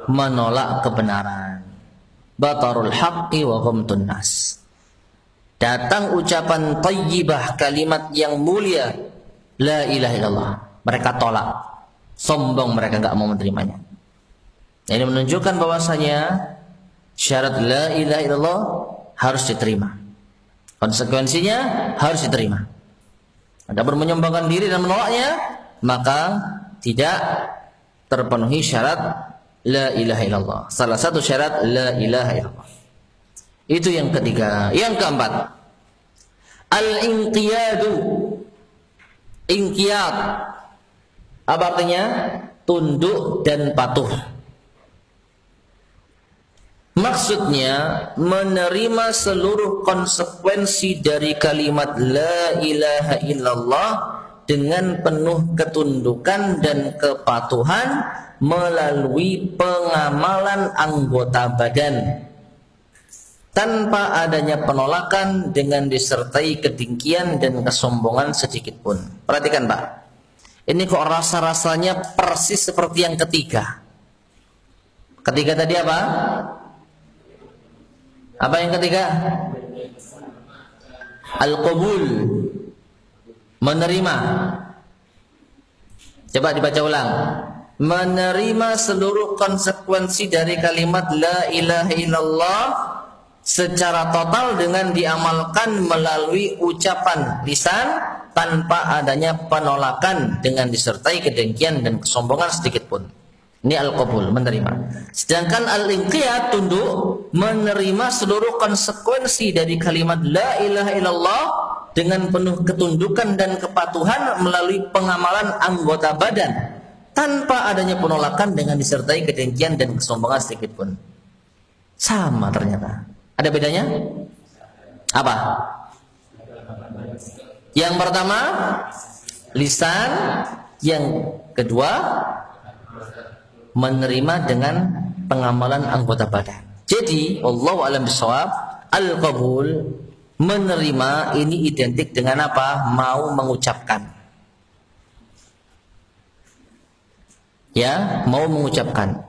Menolak kebenaran. Batarul haqqi wa ghamtun nas. Datang ucapan thayyibah, kalimat yang mulia, la ilaha illallah, mereka tolak. Sombong, mereka enggak mau menerimanya. Ini menunjukkan bahwasanya syarat la ilaha illallah harus diterima. Konsekuensinya harus diterima. Adapun menyombongkan diri dan menolaknya, maka tidak terpenuhi syarat la ilaha illallah. Salah satu syarat la ilaha illallah. Itu yang ketiga. Yang keempat, al-inqiyadu. Inqiyad apa artinya? Tunduk dan patuh. Maksudnya menerima seluruh konsekuensi dari kalimat la ilaha illallah dengan penuh ketundukan dan kepatuhan melalui pengamalan anggota badan, tanpa adanya penolakan dengan disertai kedengkian dan kesombongan sedikit pun. Perhatikan Pak, ini kok rasa-rasanya persis seperti yang ketiga. Ketiga tadi apa? Apa yang ketiga? Al-qabul, menerima. Coba dibaca ulang. Menerima seluruh konsekuensi dari kalimat la ilaha illallah secara total dengan diamalkan melalui ucapan lisan tanpa adanya penolakan dengan disertai kedengkian dan kesombongan sedikit pun. Ini al-qabul, menerima. Sedangkan al-inqiyad, tunduk, menerima seluruh konsekuensi dari kalimat la ilaha illallah dengan penuh ketundukan dan kepatuhan melalui pengamalan anggota badan tanpa adanya penolakan dengan disertai kedengkian dan kesombongan sedikit pun. Sama ternyata. Ada bedanya? Apa? Yang pertama lisan, yang kedua menerima dengan pengamalan anggota badan. Jadi, wallahu a'lam bishawab, al-qabul, menerima ini identik dengan apa? Mau mengucapkan. Ya, mau mengucapkan.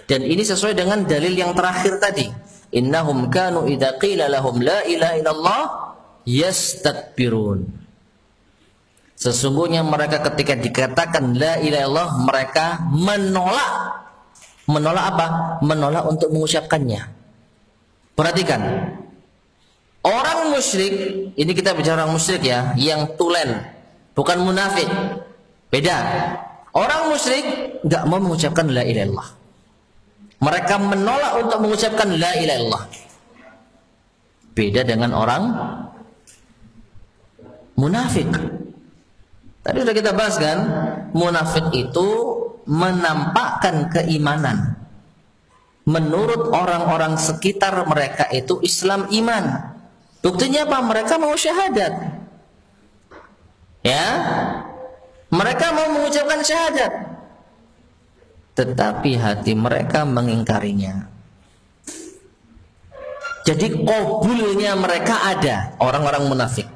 Dan ini sesuai dengan dalil yang terakhir tadi. Innahum kanu idza qila lahum la ilaha illallah yastakbirun. Sesungguhnya mereka ketika dikatakan la ilaha illallah, mereka menolak. Menolak apa? Menolak untuk mengucapkannya. Perhatikan. Orang musyrik, ini kita bicara orang musyrik ya, yang tulen, bukan munafik. Beda. Orang musyrik enggak mau mengucapkan la ilaha illallah. Mereka menolak untuk mengucapkan la ilaha illallah. Beda dengan orang munafik. Tadi sudah kita bahas kan, munafik itu menampakkan keimanan. Menurut orang-orang sekitar mereka itu Islam iman. Buktinya apa? Mereka mau syahadat. Ya, mereka mau mengucapkan syahadat, tetapi hati mereka mengingkarinya. Jadi qabulnya mereka ada, orang-orang munafik.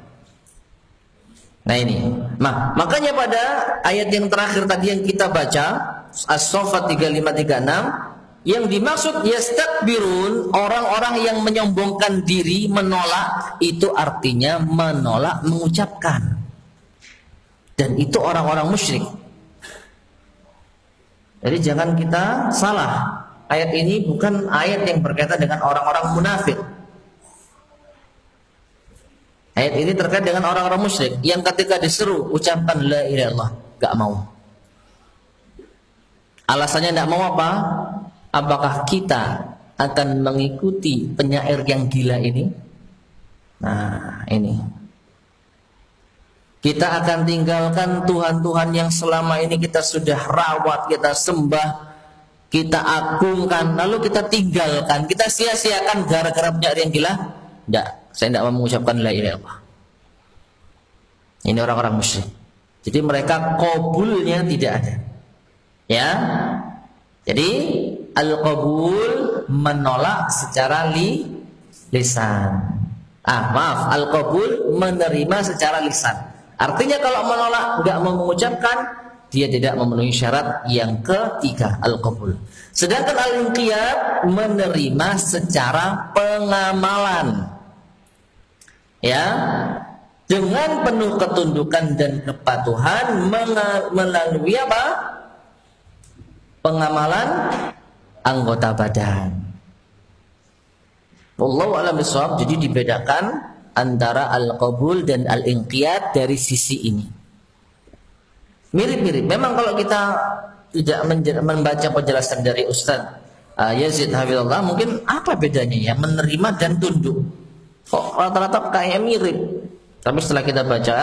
Nah ini. Nah, makanya pada ayat yang terakhir tadi yang kita baca, As-Saffat 35-36, yang dimaksud yastakbirun, orang-orang yang menyombongkan diri, menolak, itu artinya menolak mengucapkan. Dan itu orang-orang musyrik. Jadi jangan kita salah. Ayat ini bukan ayat yang berkaitan dengan orang-orang munafik. Ayat ini terkait dengan orang-orang musyrik yang ketika diseru ucapkan la ilaha illallah, gak mau. Alasannya gak mau apa? Apakah kita akan mengikuti penyair yang gila ini? Nah, ini. Kita akan tinggalkan Tuhan-Tuhan yang selama ini kita sudah rawat, kita sembah, kita agungkan, lalu kita tinggalkan, kita sia-siakan gara-gara penyair yang gila? Tidak, saya tidak mau mengucapkan la ilaha illallah. Ini orang-orang musyrik. Jadi mereka qabulnya tidak ada. Ya. Jadi al-qabul menolak secara lisan. Maaf, al-qabul menerima secara lisan. Artinya kalau menolak, tidak mau mengucapkan, dia tidak memenuhi syarat yang ketiga, al-qabul. Sedangkan al-inqiyad menerima secara pengamalan. Ya, dengan penuh ketundukan dan kepatuhan melalui apa? Pengamalan anggota badan. Wallahu a'lam bishawab. Jadi dibedakan antara al-qabul dan al-inqiyad dari sisi ini. Mirip-mirip. Memang kalau kita tidak membaca penjelasan dari Ustaz Yazid Hafizahullah, mungkin apa bedanya ya menerima dan tunduk? Kok rata-rata kayaknya mirip. Tapi setelah kita baca,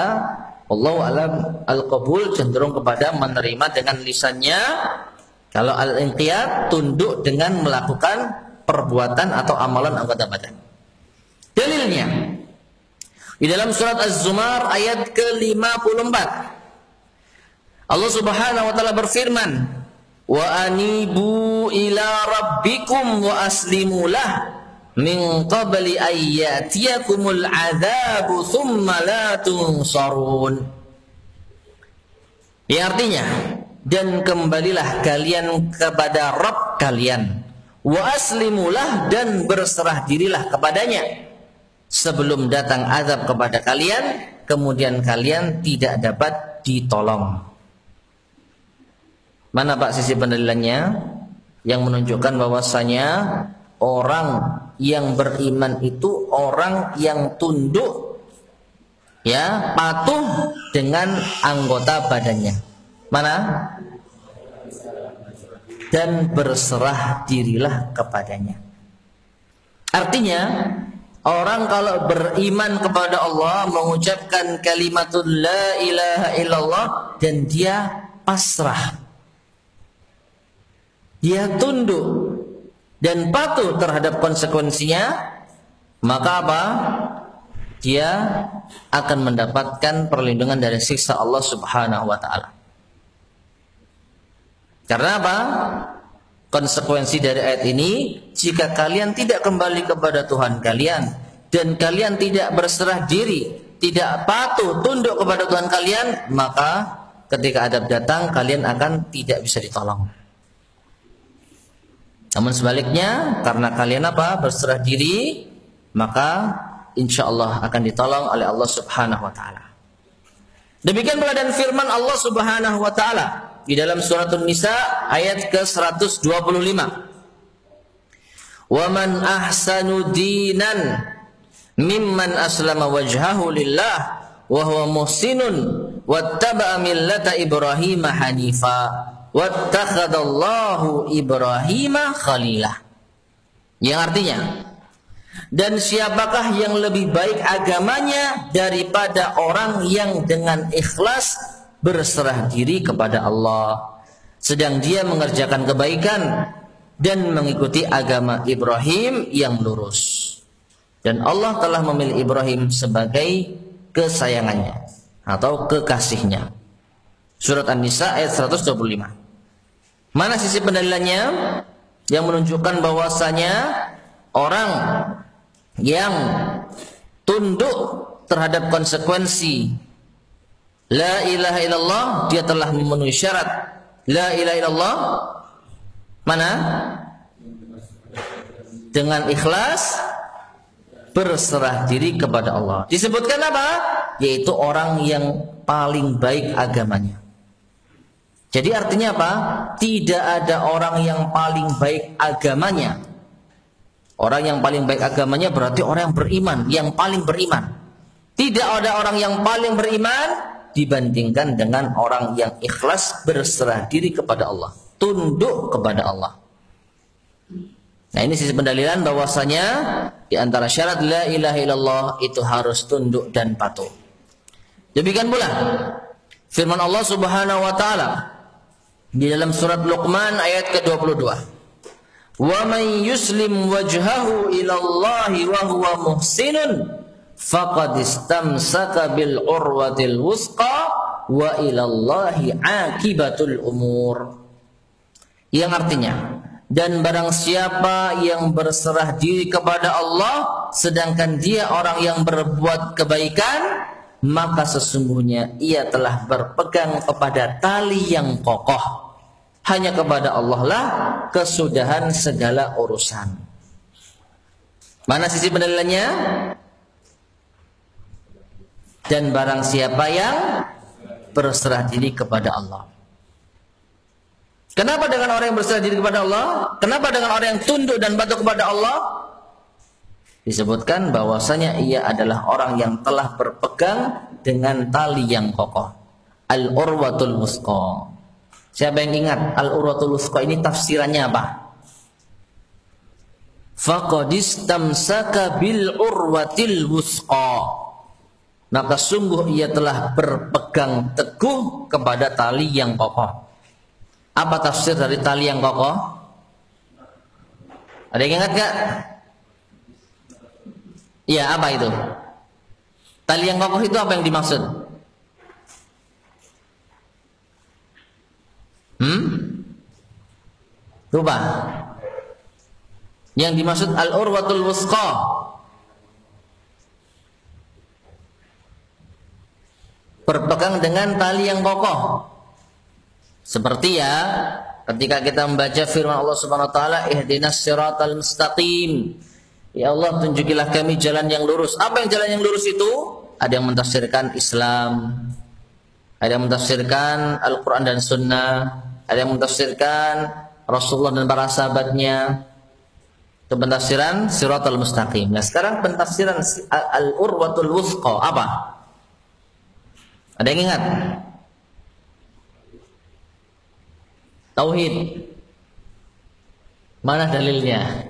wallahu a'lam, al-qabul cenderung kepada menerima dengan lisannya. Kalau al-inqiyad tunduk dengan melakukan perbuatan atau amalan anggota badan. Dalilnya di dalam surat Az-Zumar ayat ke-54. Allah Subhanahu wa taala berfirman, "Wa anibu ila rabbikum wa aslimu lah min qabli ayyatiyakumul adzabu thumma la tunsarun." Yang artinya, dan kembalilah kalian kepada Rabb kalian, wa aslimulah, dan berserah dirilah kepadanya sebelum datang azab kepada kalian, kemudian kalian tidak dapat ditolong. Mana Pak sisi pendalilannya yang menunjukkan bahwasanya orang yang beriman itu orang yang tunduk, ya, patuh dengan anggota badannya. Mana? Dan berserah dirilah kepadanya. Artinya, orang kalau beriman kepada Allah, mengucapkan kalimatul la ilaha illallah, dan dia pasrah, dia tunduk dan patuh terhadap konsekuensinya, maka apa? Dia akan mendapatkan perlindungan dari siksa Allah Subhanahu wa taala. Karena apa? Konsekuensi dari ayat ini, jika kalian tidak kembali kepada Tuhan kalian dan kalian tidak berserah diri, tidak patuh tunduk kepada Tuhan kalian, maka ketika azab datang kalian akan tidak bisa ditolong. Namun sebaliknya, karena kalian apa? Berserah diri, maka insya Allah akan ditolong oleh Allah Subhanahu wa taala. Demikian pula dan firman Allah Subhanahu wa taala di dalam surat An-Nisa ayat ke-125. Wa man ahsanu dinan mimman aslama wajhahu lillah wa huwa muhsinun wattaba'a millata Ibrahim hanifa wattakhadallahu Ibrahim khalilah. Yang artinya, dan siapakah yang lebih baik agamanya daripada orang yang dengan ikhlas berserah diri kepada Allah, sedang dia mengerjakan kebaikan dan mengikuti agama Ibrahim yang lurus. Dan Allah telah memilih Ibrahim sebagai kesayangannya atau kekasihnya. Surat An-Nisa ayat 125. Mana sisi pendalilannya yang menunjukkan bahwasanya orang yang tunduk terhadap konsekuensi La ilaha illallah, dia telah memenuhi syarat la ilaha illallah. Mana? Dengan ikhlas berserah diri kepada Allah. Disebutkan apa? Yaitu orang yang paling baik agamanya. Jadi artinya apa? Tidak ada orang yang paling baik agamanya. Orang yang paling baik agamanya berarti orang yang beriman, yang paling beriman. Tidak ada orang yang paling beriman dibandingkan dengan orang yang ikhlas berserah diri kepada Allah, tunduk kepada Allah. Nah, ini sisi pendalilan bahwasanya di antara syarat la ilaha illallah itu harus tunduk dan patuh. Demikian pula firman Allah Subhanahu wa taala di dalam surat Luqman ayat ke-22. Wa may yuslim wajhahu ila Allah wa huwa muhsinun faqad istamsaka bil urwatil wusqa wa ila Allahi aqibatul umur. Yang artinya, dan barang siapa yang berserah diri kepada Allah sedangkan dia orang yang berbuat kebaikan, maka sesungguhnya ia telah berpegang kepada tali yang kokoh. Hanya kepada Allah lah kesudahan segala urusan. Mana sisi pendalilannya? Dan barang siapa yang berserah diri kepada Allah. Kenapa dengan orang yang berserah diri kepada Allah? Kenapa dengan orang yang tunduk dan patuh kepada Allah? Disebutkan bahwasanya ia adalah orang yang telah berpegang dengan tali yang kokoh. Al-urwatul wusqa. Siapa yang ingat al-urwatul wusqa ini tafsirannya apa? Faqad istamsaka bil urwatil wusqa. Maka sungguh ia telah berpegang teguh kepada tali yang kokoh. Apa tafsir dari tali yang kokoh? Ada yang ingat gak? Iya, apa itu? Tali yang kokoh itu apa yang dimaksud? Lupa. Yang dimaksud al-urwatul wusqa. Berpegang dengan tali yang kokoh. Seperti ya ketika kita membaca firman Allah Subhanahu wa taala, ihdinas siratal mustaqim. Ya Allah, tunjukilah kami jalan yang lurus. Apa yang jalan yang lurus itu? Ada yang mentafsirkan Islam, ada yang mentafsirkan Al-Quran dan Sunnah, ada yang mentafsirkan Rasulullah dan para sahabatnya. Itu pentafsiran siratal mustaqim. Nah, sekarang pentafsiran al-urwatul wusqa apa? Ada yang ingat? Tauhid. Mana dalilnya?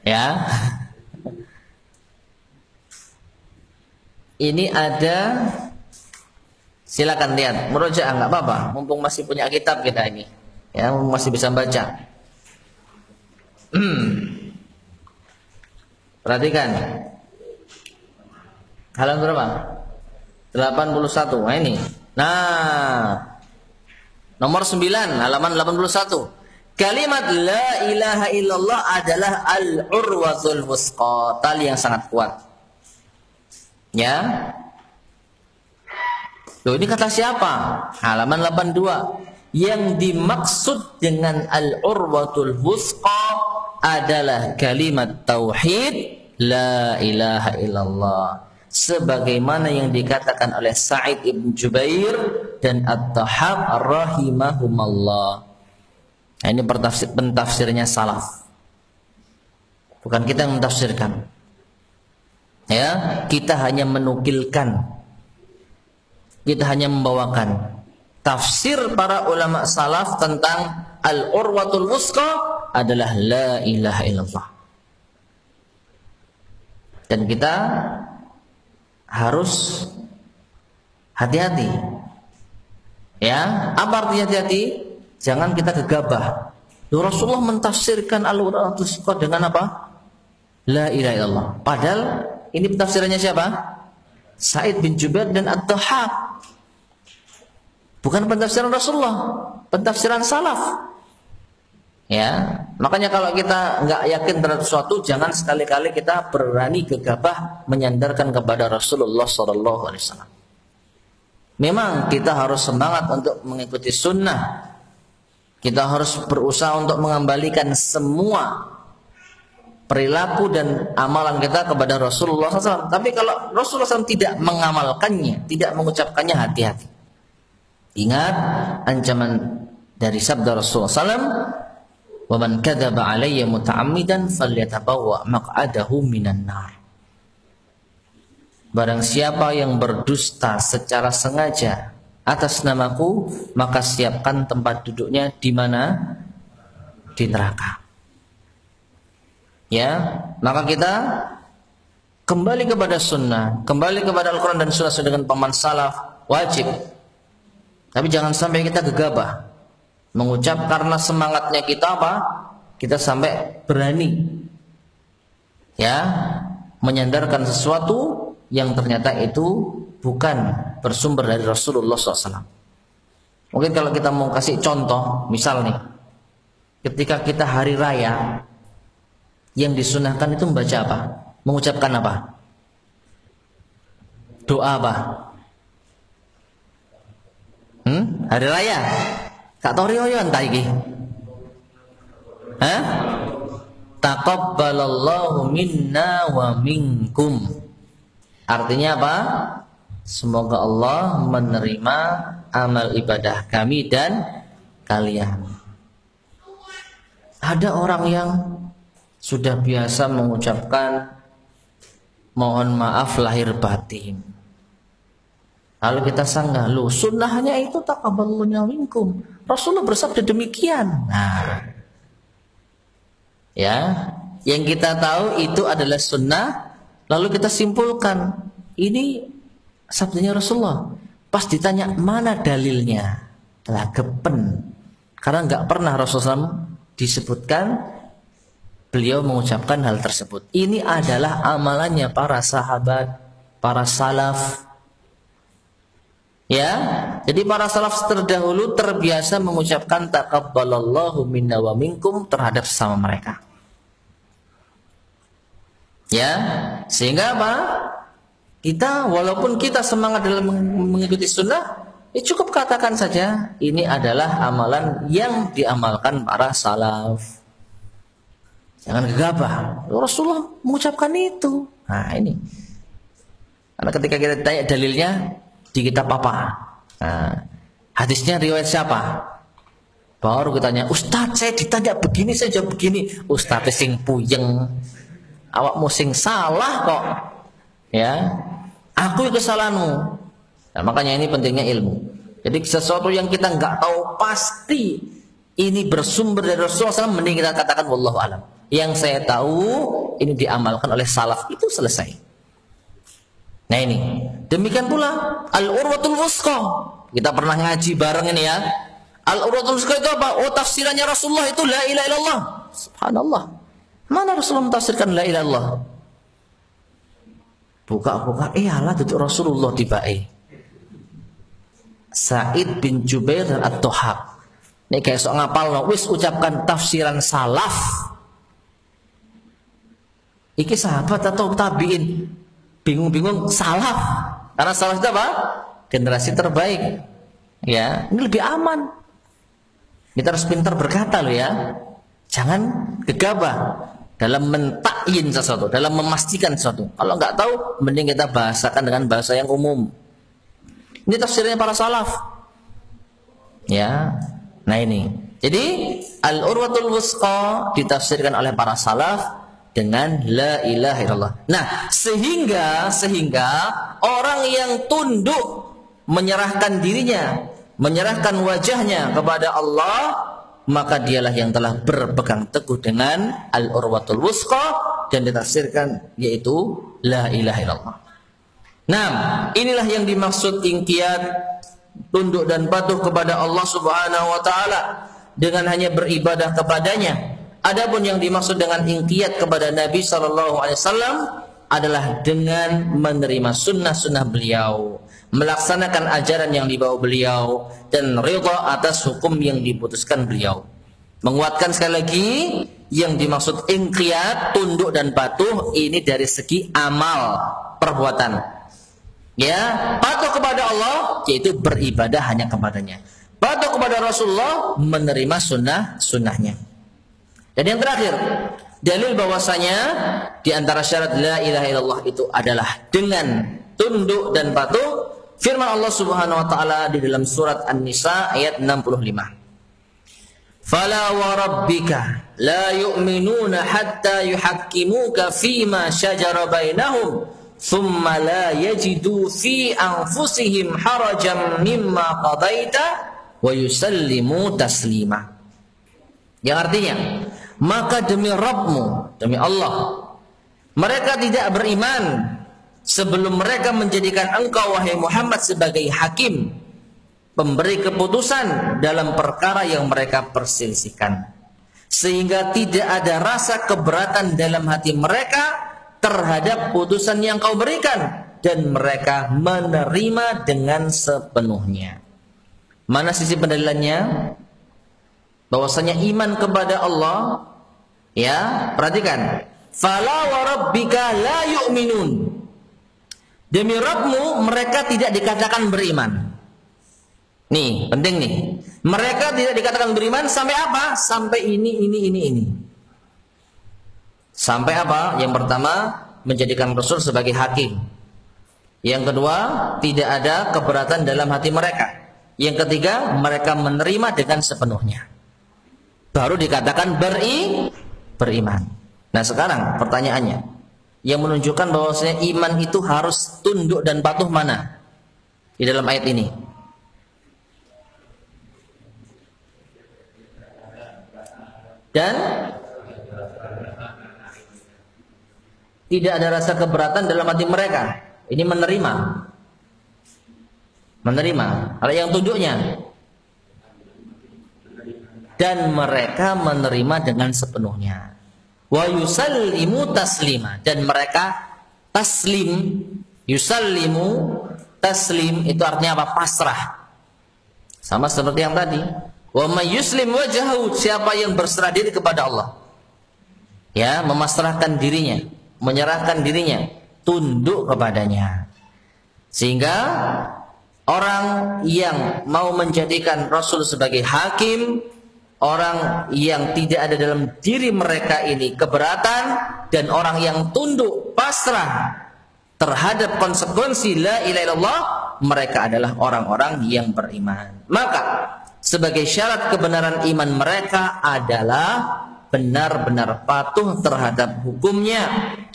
Ya. Ini ada, silakan lihat, murojaah enggak apa-apa, mumpung masih punya kitab kita ini. Ya, masih bisa baca. Perhatikan. Halaman berapa? 81. Nah, ini. Nah, nomor 9, halaman 81. Kalimat la ilaha illallah adalah al-urwatul wusqa, tali yang sangat kuat. Ya. Loh, ini kata siapa? Halaman 82. Yang dimaksud dengan al-urwatul wusqa adalah kalimat tauhid la ilaha illallah, sebagaimana yang dikatakan oleh Sa'id ibn Jubair dan At-Tahab rahimahumallah. Nah, ini pentafsirnya salaf. Bukan kita yang mentafsirkan. Ya, kita hanya menukilkan. Kita hanya membawakan tafsir para ulama salaf tentang al-urwatul wusqa adalah la ilaha illallah. Dan kita harus hati-hati. Ya, apa artinya hati-hati? Jangan kita gegabah. Rasulullah mentafsirkan al-urwatul wusqa dengan apa? La ilaha illallah. Padahal ini penafsirannya siapa? Sa'id bin Jubair dan At-Tahab. Bukan pentafsiran Rasulullah, pentafsiran salaf. Ya, Makanya kalau kita nggak yakin terhadap sesuatu, jangan sekali-kali kita berani gegabah menyandarkan kepada Rasulullah SAW. Memang kita harus semangat untuk mengikuti sunnah. Kita harus berusaha untuk mengembalikan semua perilaku dan amalan kita kepada Rasulullah SAW. Tapi kalau Rasulullah SAW tidak mengamalkannya, tidak mengucapkannya, hati-hati. Ingat ancaman dari sabda Rasulullah SAW, "Wa man kadzaba 'alayya muta'ammidan falyatabawwa maq'adahu minan nar." Barang siapa yang berdusta secara sengaja atas namaku, maka siapkan tempat duduknya di mana? Di neraka. Ya, maka kita kembali kepada sunnah, kembali kepada Al-Quran dan sunnah dengan paman salaf, wajib. Tapi jangan sampai kita gegabah mengucap karena semangatnya kita apa? Kita sampai berani ya menyandarkan sesuatu yang ternyata itu bukan bersumber dari Rasulullah SAW. Mungkin kalau kita mau kasih contoh, misal nih, ketika kita hari raya, yang disunahkan itu membaca apa? Mengucapkan apa? Doa apa? Hari raya? Kak Toriyo entah iki. Hah? Taqabbalallahu minna wa minkum. Artinya apa? Semoga Allah menerima amal ibadah kami dan kalian. Ada orang yang sudah biasa mengucapkan mohon maaf lahir batin. Lalu kita sanggah, loh sunnahnya itu taqabbalallahu minkum. Rasulullah bersabda demikian. Nah, ya, yang kita tahu itu adalah sunnah. Lalu kita simpulkan, ini sabdanya Rasulullah. Pas ditanya mana dalilnya, telah gepen. Karena nggak pernah Rasulullah disebutkan beliau mengucapkan hal tersebut. Ini adalah amalannya para sahabat, para salaf. Ya, jadi para salaf terdahulu terbiasa mengucapkan taqabbalallahu minna wa minkum terhadap sesama mereka. Ya, sehingga apa? Kita walaupun kita semangat dalam mengikuti sunnah, ya cukup katakan saja ini adalah amalan yang diamalkan para salaf. Jangan gegabah. Rasulullah mengucapkan itu. Nah ini. Karena ketika kita tanya dalilnya di kitab apa? Nah, hadisnya riwayat siapa? Baru kita tanya, Ustadz saya ditanya begini, saya jawab begini. Ustadz sing puyeng. Awakmu sing salah kok, ya. Aku kesalahanmu. Nah, makanya ini pentingnya ilmu. Jadi sesuatu yang kita nggak tahu pasti ini bersumber dari Rasulullah SAW, mending kita katakan wallahu alam. Yang saya tahu ini diamalkan oleh salaf, itu selesai. Nah ini, demikian pula al-urwatul wusqa. Kita pernah ngaji bareng ini ya. Al-urwatul wusqa itu apa? Oh tafsirannya Rasulullah itu la ilaha illallah. Subhanallah. Mana Rasulullah mentafsirkan la ilaha illallah? Buka-buka, alah duduk Rasulullah tiba-tiba. Sa'id bin Jubair at-Tuhaq. Ini kayak sok ngapal, wis ucapkan tafsiran salaf. Iki sahabat atau tabiin bingung-bingung salaf. Karena salaf itu apa? Generasi terbaik. Ya, ini lebih aman. Kita harus pintar berkata loh ya. Jangan gegabah dalam mentakyin sesuatu, dalam memastikan sesuatu. Kalau nggak tahu, mending kita bahasakan dengan bahasa yang umum. Ini tafsirnya para salaf. Ya, nah ini. Jadi al-urwatul wusqa ditafsirkan oleh para salaf dengan la ilaha illallah. Nah, sehingga orang yang tunduk menyerahkan dirinya, menyerahkan wajahnya kepada Allah, maka dialah yang telah berpegang teguh dengan al-urwatul wusqa dan ditafsirkan yaitu la ilaha illallah. Nah, inilah yang dimaksud inqiyad, tunduk dan patuh kepada Allah Subhanahu wa taala dengan hanya beribadah kepadanya. Adapun yang dimaksud dengan inqiyad kepada Nabi sallallahu alaihi wasallam adalah dengan menerima sunnah-sunnah beliau, melaksanakan ajaran yang dibawa beliau, dan ridha atas hukum yang diputuskan beliau. Menguatkan sekali lagi, yang dimaksud inqiyad, tunduk dan patuh, ini dari segi amal, perbuatan. Ya, patuh kepada Allah, yaitu beribadah hanya kepadanya. Patuh kepada Rasulullah, menerima sunnahnya. Dan yang terakhir, dalil bahwasanya di antara syarat la ilaha illallah itu adalah dengan tunduk dan patuh, firman Allah Subhanahu wa taala di dalam surat An-Nisa ayat 65. Fala wa rabbika la yu'minuna hatta yuhakkimuka fima syajara bainahum thumma la yajidu fi anfusihim harajan mimma qadaita wa yusallimu taslima. Yang artinya, maka demi Rabbmu, demi Allah, mereka tidak beriman sebelum mereka menjadikan engkau wahai Muhammad sebagai hakim, pemberi keputusan dalam perkara yang mereka perselisihkan, sehingga tidak ada rasa keberatan dalam hati mereka terhadap putusan yang kau berikan, dan mereka menerima dengan sepenuhnya. Mana sisi pendalilannya? Bahwasanya iman kepada Allah, ya, perhatikan, fala wa rabbika la yu'minun, demi Rabbmu mereka tidak dikatakan beriman. Nih, penting nih. Mereka tidak dikatakan beriman sampai apa? Sampai ini. Sampai apa? Yang pertama, menjadikan Rasul sebagai hakim. Yang kedua, tidak ada keberatan dalam hati mereka. Yang ketiga, mereka menerima dengan sepenuhnya. Baru dikatakan beriman. Nah, sekarang pertanyaannya, yang menunjukkan bahwasanya iman itu harus tunduk dan patuh mana di dalam ayat ini? Dan tidak ada rasa keberatan dalam hati mereka. Ini menerima. Ada yang tunduknya. Dan mereka menerima dengan sepenuhnya. Wa yusallimu taslima, dan mereka taslim. Yusallimu taslim itu artinya apa? Pasrah. Sama seperti yang tadi. Wa may yuslim wajhahu, siapa yang berserah diri kepada Allah, ya, memasrahkan dirinya, menyerahkan dirinya, tunduk kepadanya. Sehingga orang yang mau menjadikan Rasul sebagai hakim, orang yang tidak ada dalam diri mereka ini keberatan, dan orang yang tunduk pasrah terhadap konsekuensi la ilaha illallah, mereka adalah orang-orang yang beriman. Maka sebagai syarat kebenaran iman mereka adalah benar-benar patuh terhadap hukumnya,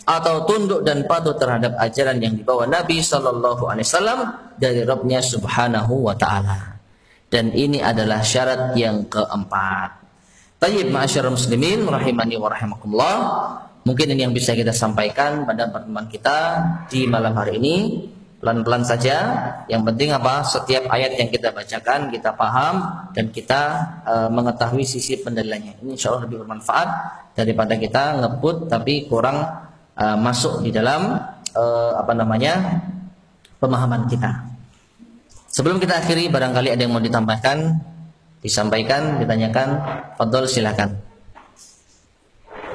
atau tunduk dan patuh terhadap ajaran yang dibawa Nabi Sallallahu Alaihi Wasallam dari Rabbnya Subhanahu Wa Taala. Dan ini adalah syarat yang keempat. Tayyib ma'asyiral muslimin rahimani wa rahimakumullah. Mungkin ini yang bisa kita sampaikan pada pertemuan kita di malam hari ini. Pelan-pelan saja. Yang penting apa? Setiap ayat yang kita bacakan kita paham dan kita mengetahui sisi pendalilannya. Ini insya Allah lebih bermanfaat daripada kita ngebut tapi kurang masuk di dalam pemahaman kita. Sebelum kita akhiri, barangkali ada yang mau ditambahkan, disampaikan, ditanyakan, fadhol silakan.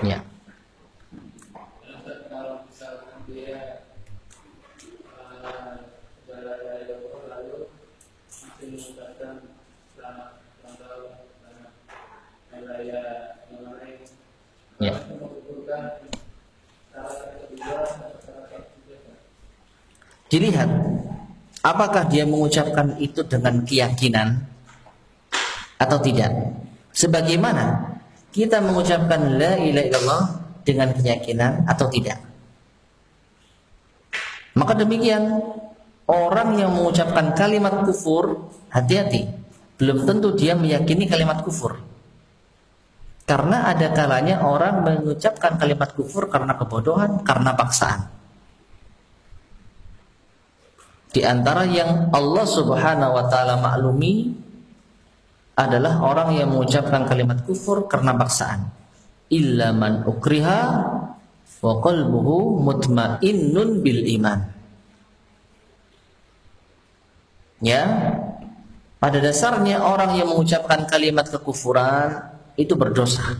Ya. Ya. Dilihat apakah dia mengucapkan itu dengan keyakinan atau tidak. Sebagaimana kita mengucapkan la ilaha illallah dengan keyakinan atau tidak. Maka demikian orang yang mengucapkan kalimat kufur, hati-hati, belum tentu dia meyakini kalimat kufur. Karena ada kalanya orang mengucapkan kalimat kufur karena kebodohan, karena paksaan. Di antara yang Allah Subhanahu wa taala maklumi adalah orang yang mengucapkan kalimat kufur karena paksaan. Illa man ukriha wa qalbuhu mutmainnun bil iman. Ya, pada dasarnya orang yang mengucapkan kalimat kekufuran itu berdosa.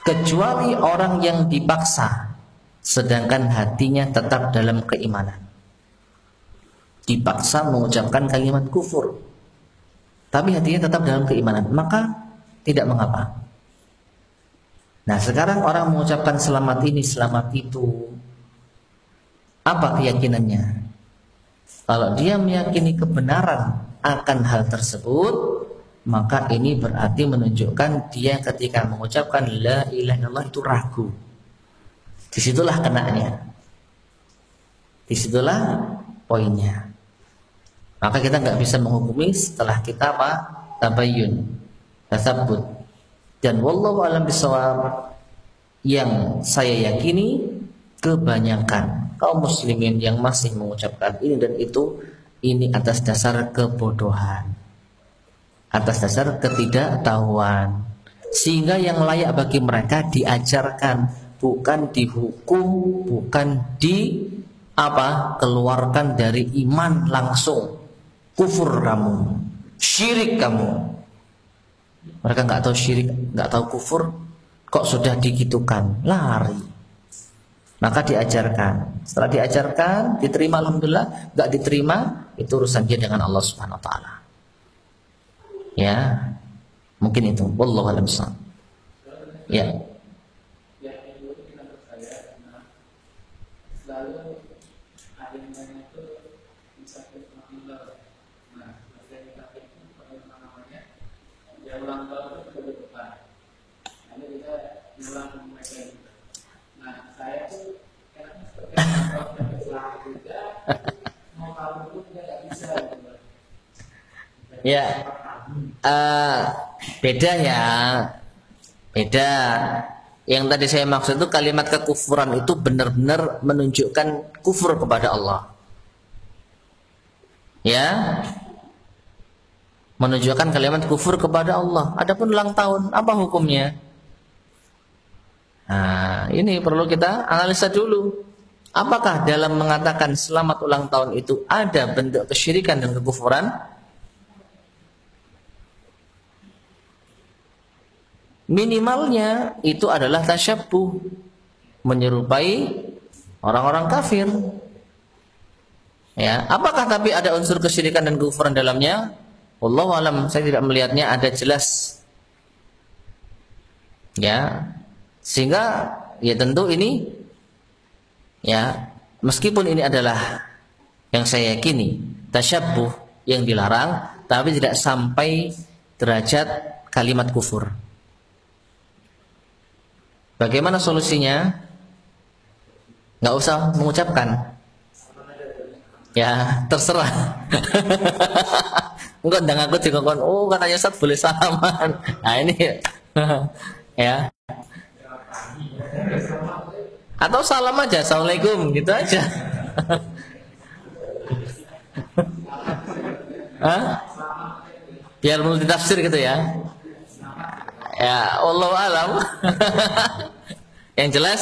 Kecuali orang yang dipaksa sedangkan hatinya tetap dalam keimanan. Dipaksa mengucapkan kalimat kufur tapi hatinya tetap dalam keimanan, maka tidak mengapa. Nah, sekarang orang mengucapkan selamat ini, selamat itu. Apa keyakinannya? Kalau dia meyakini kebenaran akan hal tersebut, maka ini berarti menunjukkan dia ketika mengucapkan la ilaha illallah itu ragu. Disitulah kenanya. Disitulah poinnya. Maka kita nggak bisa menghukumi setelah kita apa? Tabayyun, tasabbut. Dan wallahu a'lam bishawab, yang saya yakini kebanyakan kaum muslimin yang masih mengucapkan ini dan itu, ini atas dasar kebodohan, atas dasar ketidaktahuan, sehingga yang layak bagi mereka diajarkan, bukan dihukum, bukan keluarkan dari iman langsung. Kufur kamu, syirik kamu. Mereka nggak tahu syirik, nggak tahu kufur, kok sudah digitukan, lari. Maka diajarkan. Setelah diajarkan, diterima alhamdulillah, nggak diterima itu urusan dia dengan Allah Subhanahu Wa Taala. Ya, mungkin itu. Wallahu a'lam bishawab. Ya. Ulang tahun itu ke depan, nanti kita ulang mereka juga. Nah, saya tuh kenapa selamat juga mau kabur pun nggak bisa. Ya, beda ya, beda. Yang tadi saya maksud itu kalimat kekufuran itu benar-benar menunjukkan kufur kepada Allah. Ya. Menunjukkan kalimat kufur kepada Allah. Adapun ulang tahun, apa hukumnya? Nah, ini perlu kita analisa dulu. Apakah dalam mengatakan selamat ulang tahun itu ada bentuk kesyirikan dan kekufuran? Minimalnya itu adalah tasyabbuh, menyerupai orang-orang kafir. Ya, apakah tapi ada unsur kesyirikan dan kekufuran dalamnya? Wallahu alam, saya tidak melihatnya ada jelas. Ya, sehingga ya tentu ini ya, meskipun ini adalah yang saya yakini tasyabbuh yang dilarang, tapi tidak sampai derajat kalimat kufur. Bagaimana solusinya? Nggak usah mengucapkan. Ya, terserah. Enggak, ndang aku dikongkon, oh katanya Ustaz boleh salaman. Nah ini ya. Atau salam aja, assalamualaikum gitu aja. Hah? Biar multitafsir gitu ya. Ya, wallahu alam. Yang jelas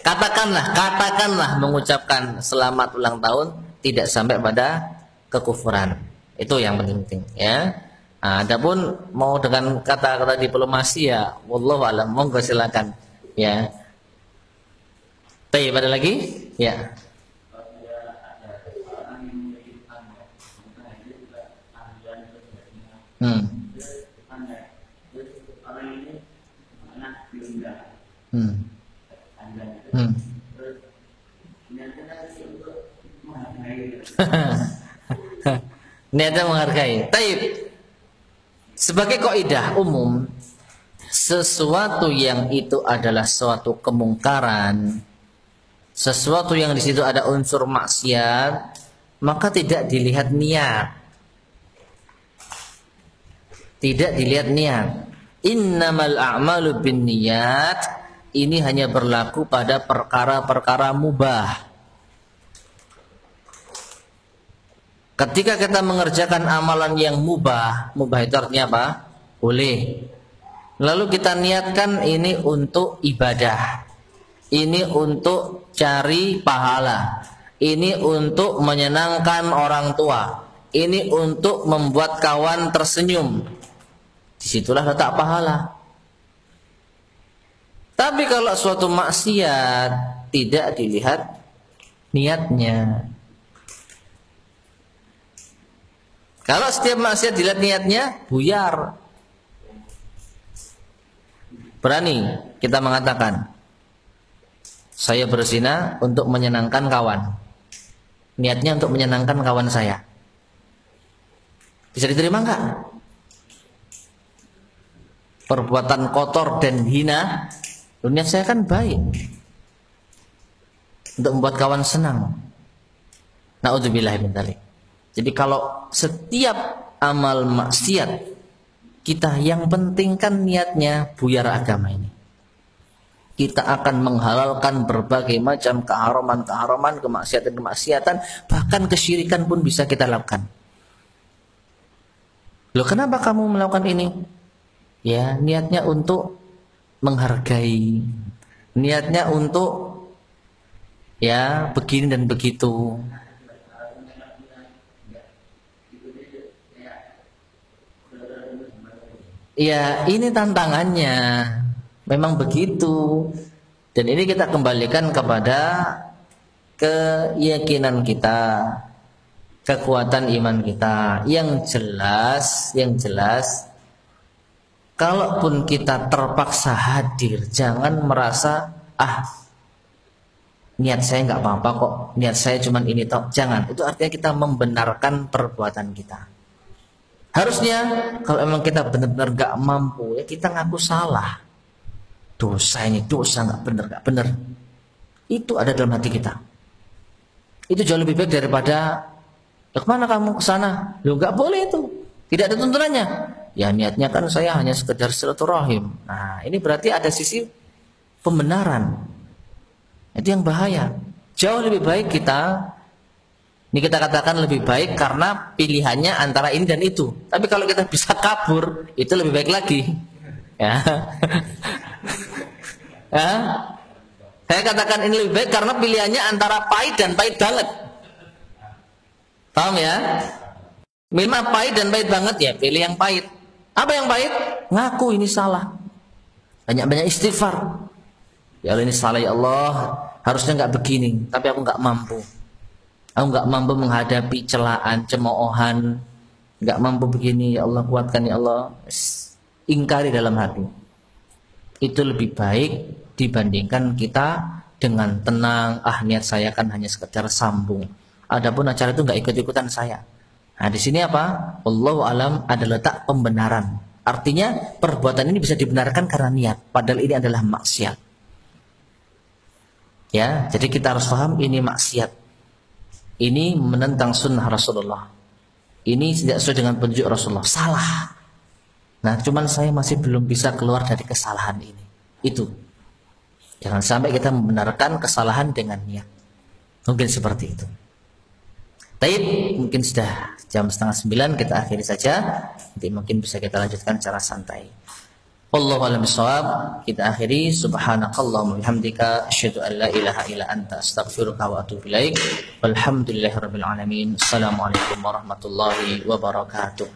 katakanlah mengucapkan selamat ulang tahun tidak sampai pada kekufuran. Itu yang penting ya. Nah, adapun mau dengan kata-kata diplomasi ya wallahu alam, monggo silakan ya. Baik, ada lagi? Ya. Niatnya menghargai. Taib. Sebagai kaidah umum, sesuatu yang itu adalah suatu kemungkaran, sesuatu yang di situ ada unsur maksiat, maka tidak dilihat niat. Tidak dilihat niat. Innamal a'malu binniyat. Ini hanya berlaku pada perkara-perkara mubah. Ketika kita mengerjakan amalan yang mubah, mubah itu artinya apa? Boleh. Lalu kita niatkan ini untuk ibadah, ini untuk cari pahala, ini untuk menyenangkan orang tua, ini untuk membuat kawan tersenyum. Disitulah letak pahala. Tapi kalau suatu maksiat tidak dilihat niatnya. Kalau setiap maksiat dilihat niatnya, buyar. Berani kita mengatakan, saya berzina untuk menyenangkan kawan. Niatnya untuk menyenangkan kawan saya. Bisa diterima enggak? Perbuatan kotor dan hina, niat saya kan baik, untuk membuat kawan senang. Na'udzubillah min dzalik. Jadi kalau setiap amal maksiat kita, yang penting kan niatnya, buyar agama ini. Kita akan menghalalkan berbagai macam keharaman-keharaman, kemaksiatan-kemaksiatan, bahkan kesyirikan pun bisa kita lakukan. Loh, kenapa kamu melakukan ini? Ya, niatnya untuk menghargai, niatnya untuk ya begini dan begitu. Ya, ini tantangannya. Memang begitu. Dan ini kita kembalikan kepada keyakinan kita, kekuatan iman kita. Yang jelas, kalaupun kita terpaksa hadir, jangan merasa niat saya nggak apa-apa kok, niat saya cuman ini toh. Jangan. Itu artinya kita membenarkan perbuatan kita. Harusnya kalau memang kita benar-benar gak mampu, ya kita ngaku salah. Dosa ini dosa, gak benar. Itu ada dalam hati kita. Itu jauh lebih baik daripada kemana kamu ke sana? Loh, gak boleh itu. Tidak ada tuntunannya. Ya niatnya kan saya hanya sekedar silaturahim. Nah, ini berarti ada sisi pembenaran. Itu yang bahaya. Jauh lebih baik ini kita katakan lebih baik karena pilihannya antara ini dan itu. Tapi kalau kita bisa kabur, itu lebih baik lagi. Ya. Ya. Saya katakan ini lebih baik karena pilihannya antara pahit dan pahit banget. Paham ya? Memang pahit dan pahit banget, ya pilih yang pahit. Apa yang pahit? Ngaku ini salah. Banyak-banyak istighfar. Ya Allah, ini salah ya Allah. Harusnya nggak begini, tapi aku nggak mampu. Aku nggak mampu menghadapi celaan, cemoohan, nggak mampu begini. Ya Allah, kuatkan ya Allah. Ingkari dalam hati. Itu lebih baik dibandingkan kita dengan tenang. Niat saya kan hanya sekedar sambung. Adapun acara itu nggak ikut-ikutan saya. Nah, di sini apa? Wallahu alam, ada letak pembenaran. Artinya perbuatan ini bisa dibenarkan karena niat. Padahal ini adalah maksiat. Ya, jadi kita harus paham ini maksiat. Ini menentang sunnah Rasulullah. Ini tidak sesuai dengan petunjuk Rasulullah. Salah. Nah, cuman saya masih belum bisa keluar dari kesalahan ini. Itu. Jangan sampai kita membenarkan kesalahan dengan niat. Mungkin seperti itu. Taib, mungkin sudah jam 8:30, kita akhiri saja. Nanti mungkin bisa kita lanjutkan secara santai. Wallahu a'lam bishawab. Kita akhiri. Subhanakallahumma bihamdika asyhadu an la ilaha illa anta astaghfiruka wa atubu ilaik. Walhamdulillahirabbil alamin. Assalamualaikum warahmatullahi wabarakatuh.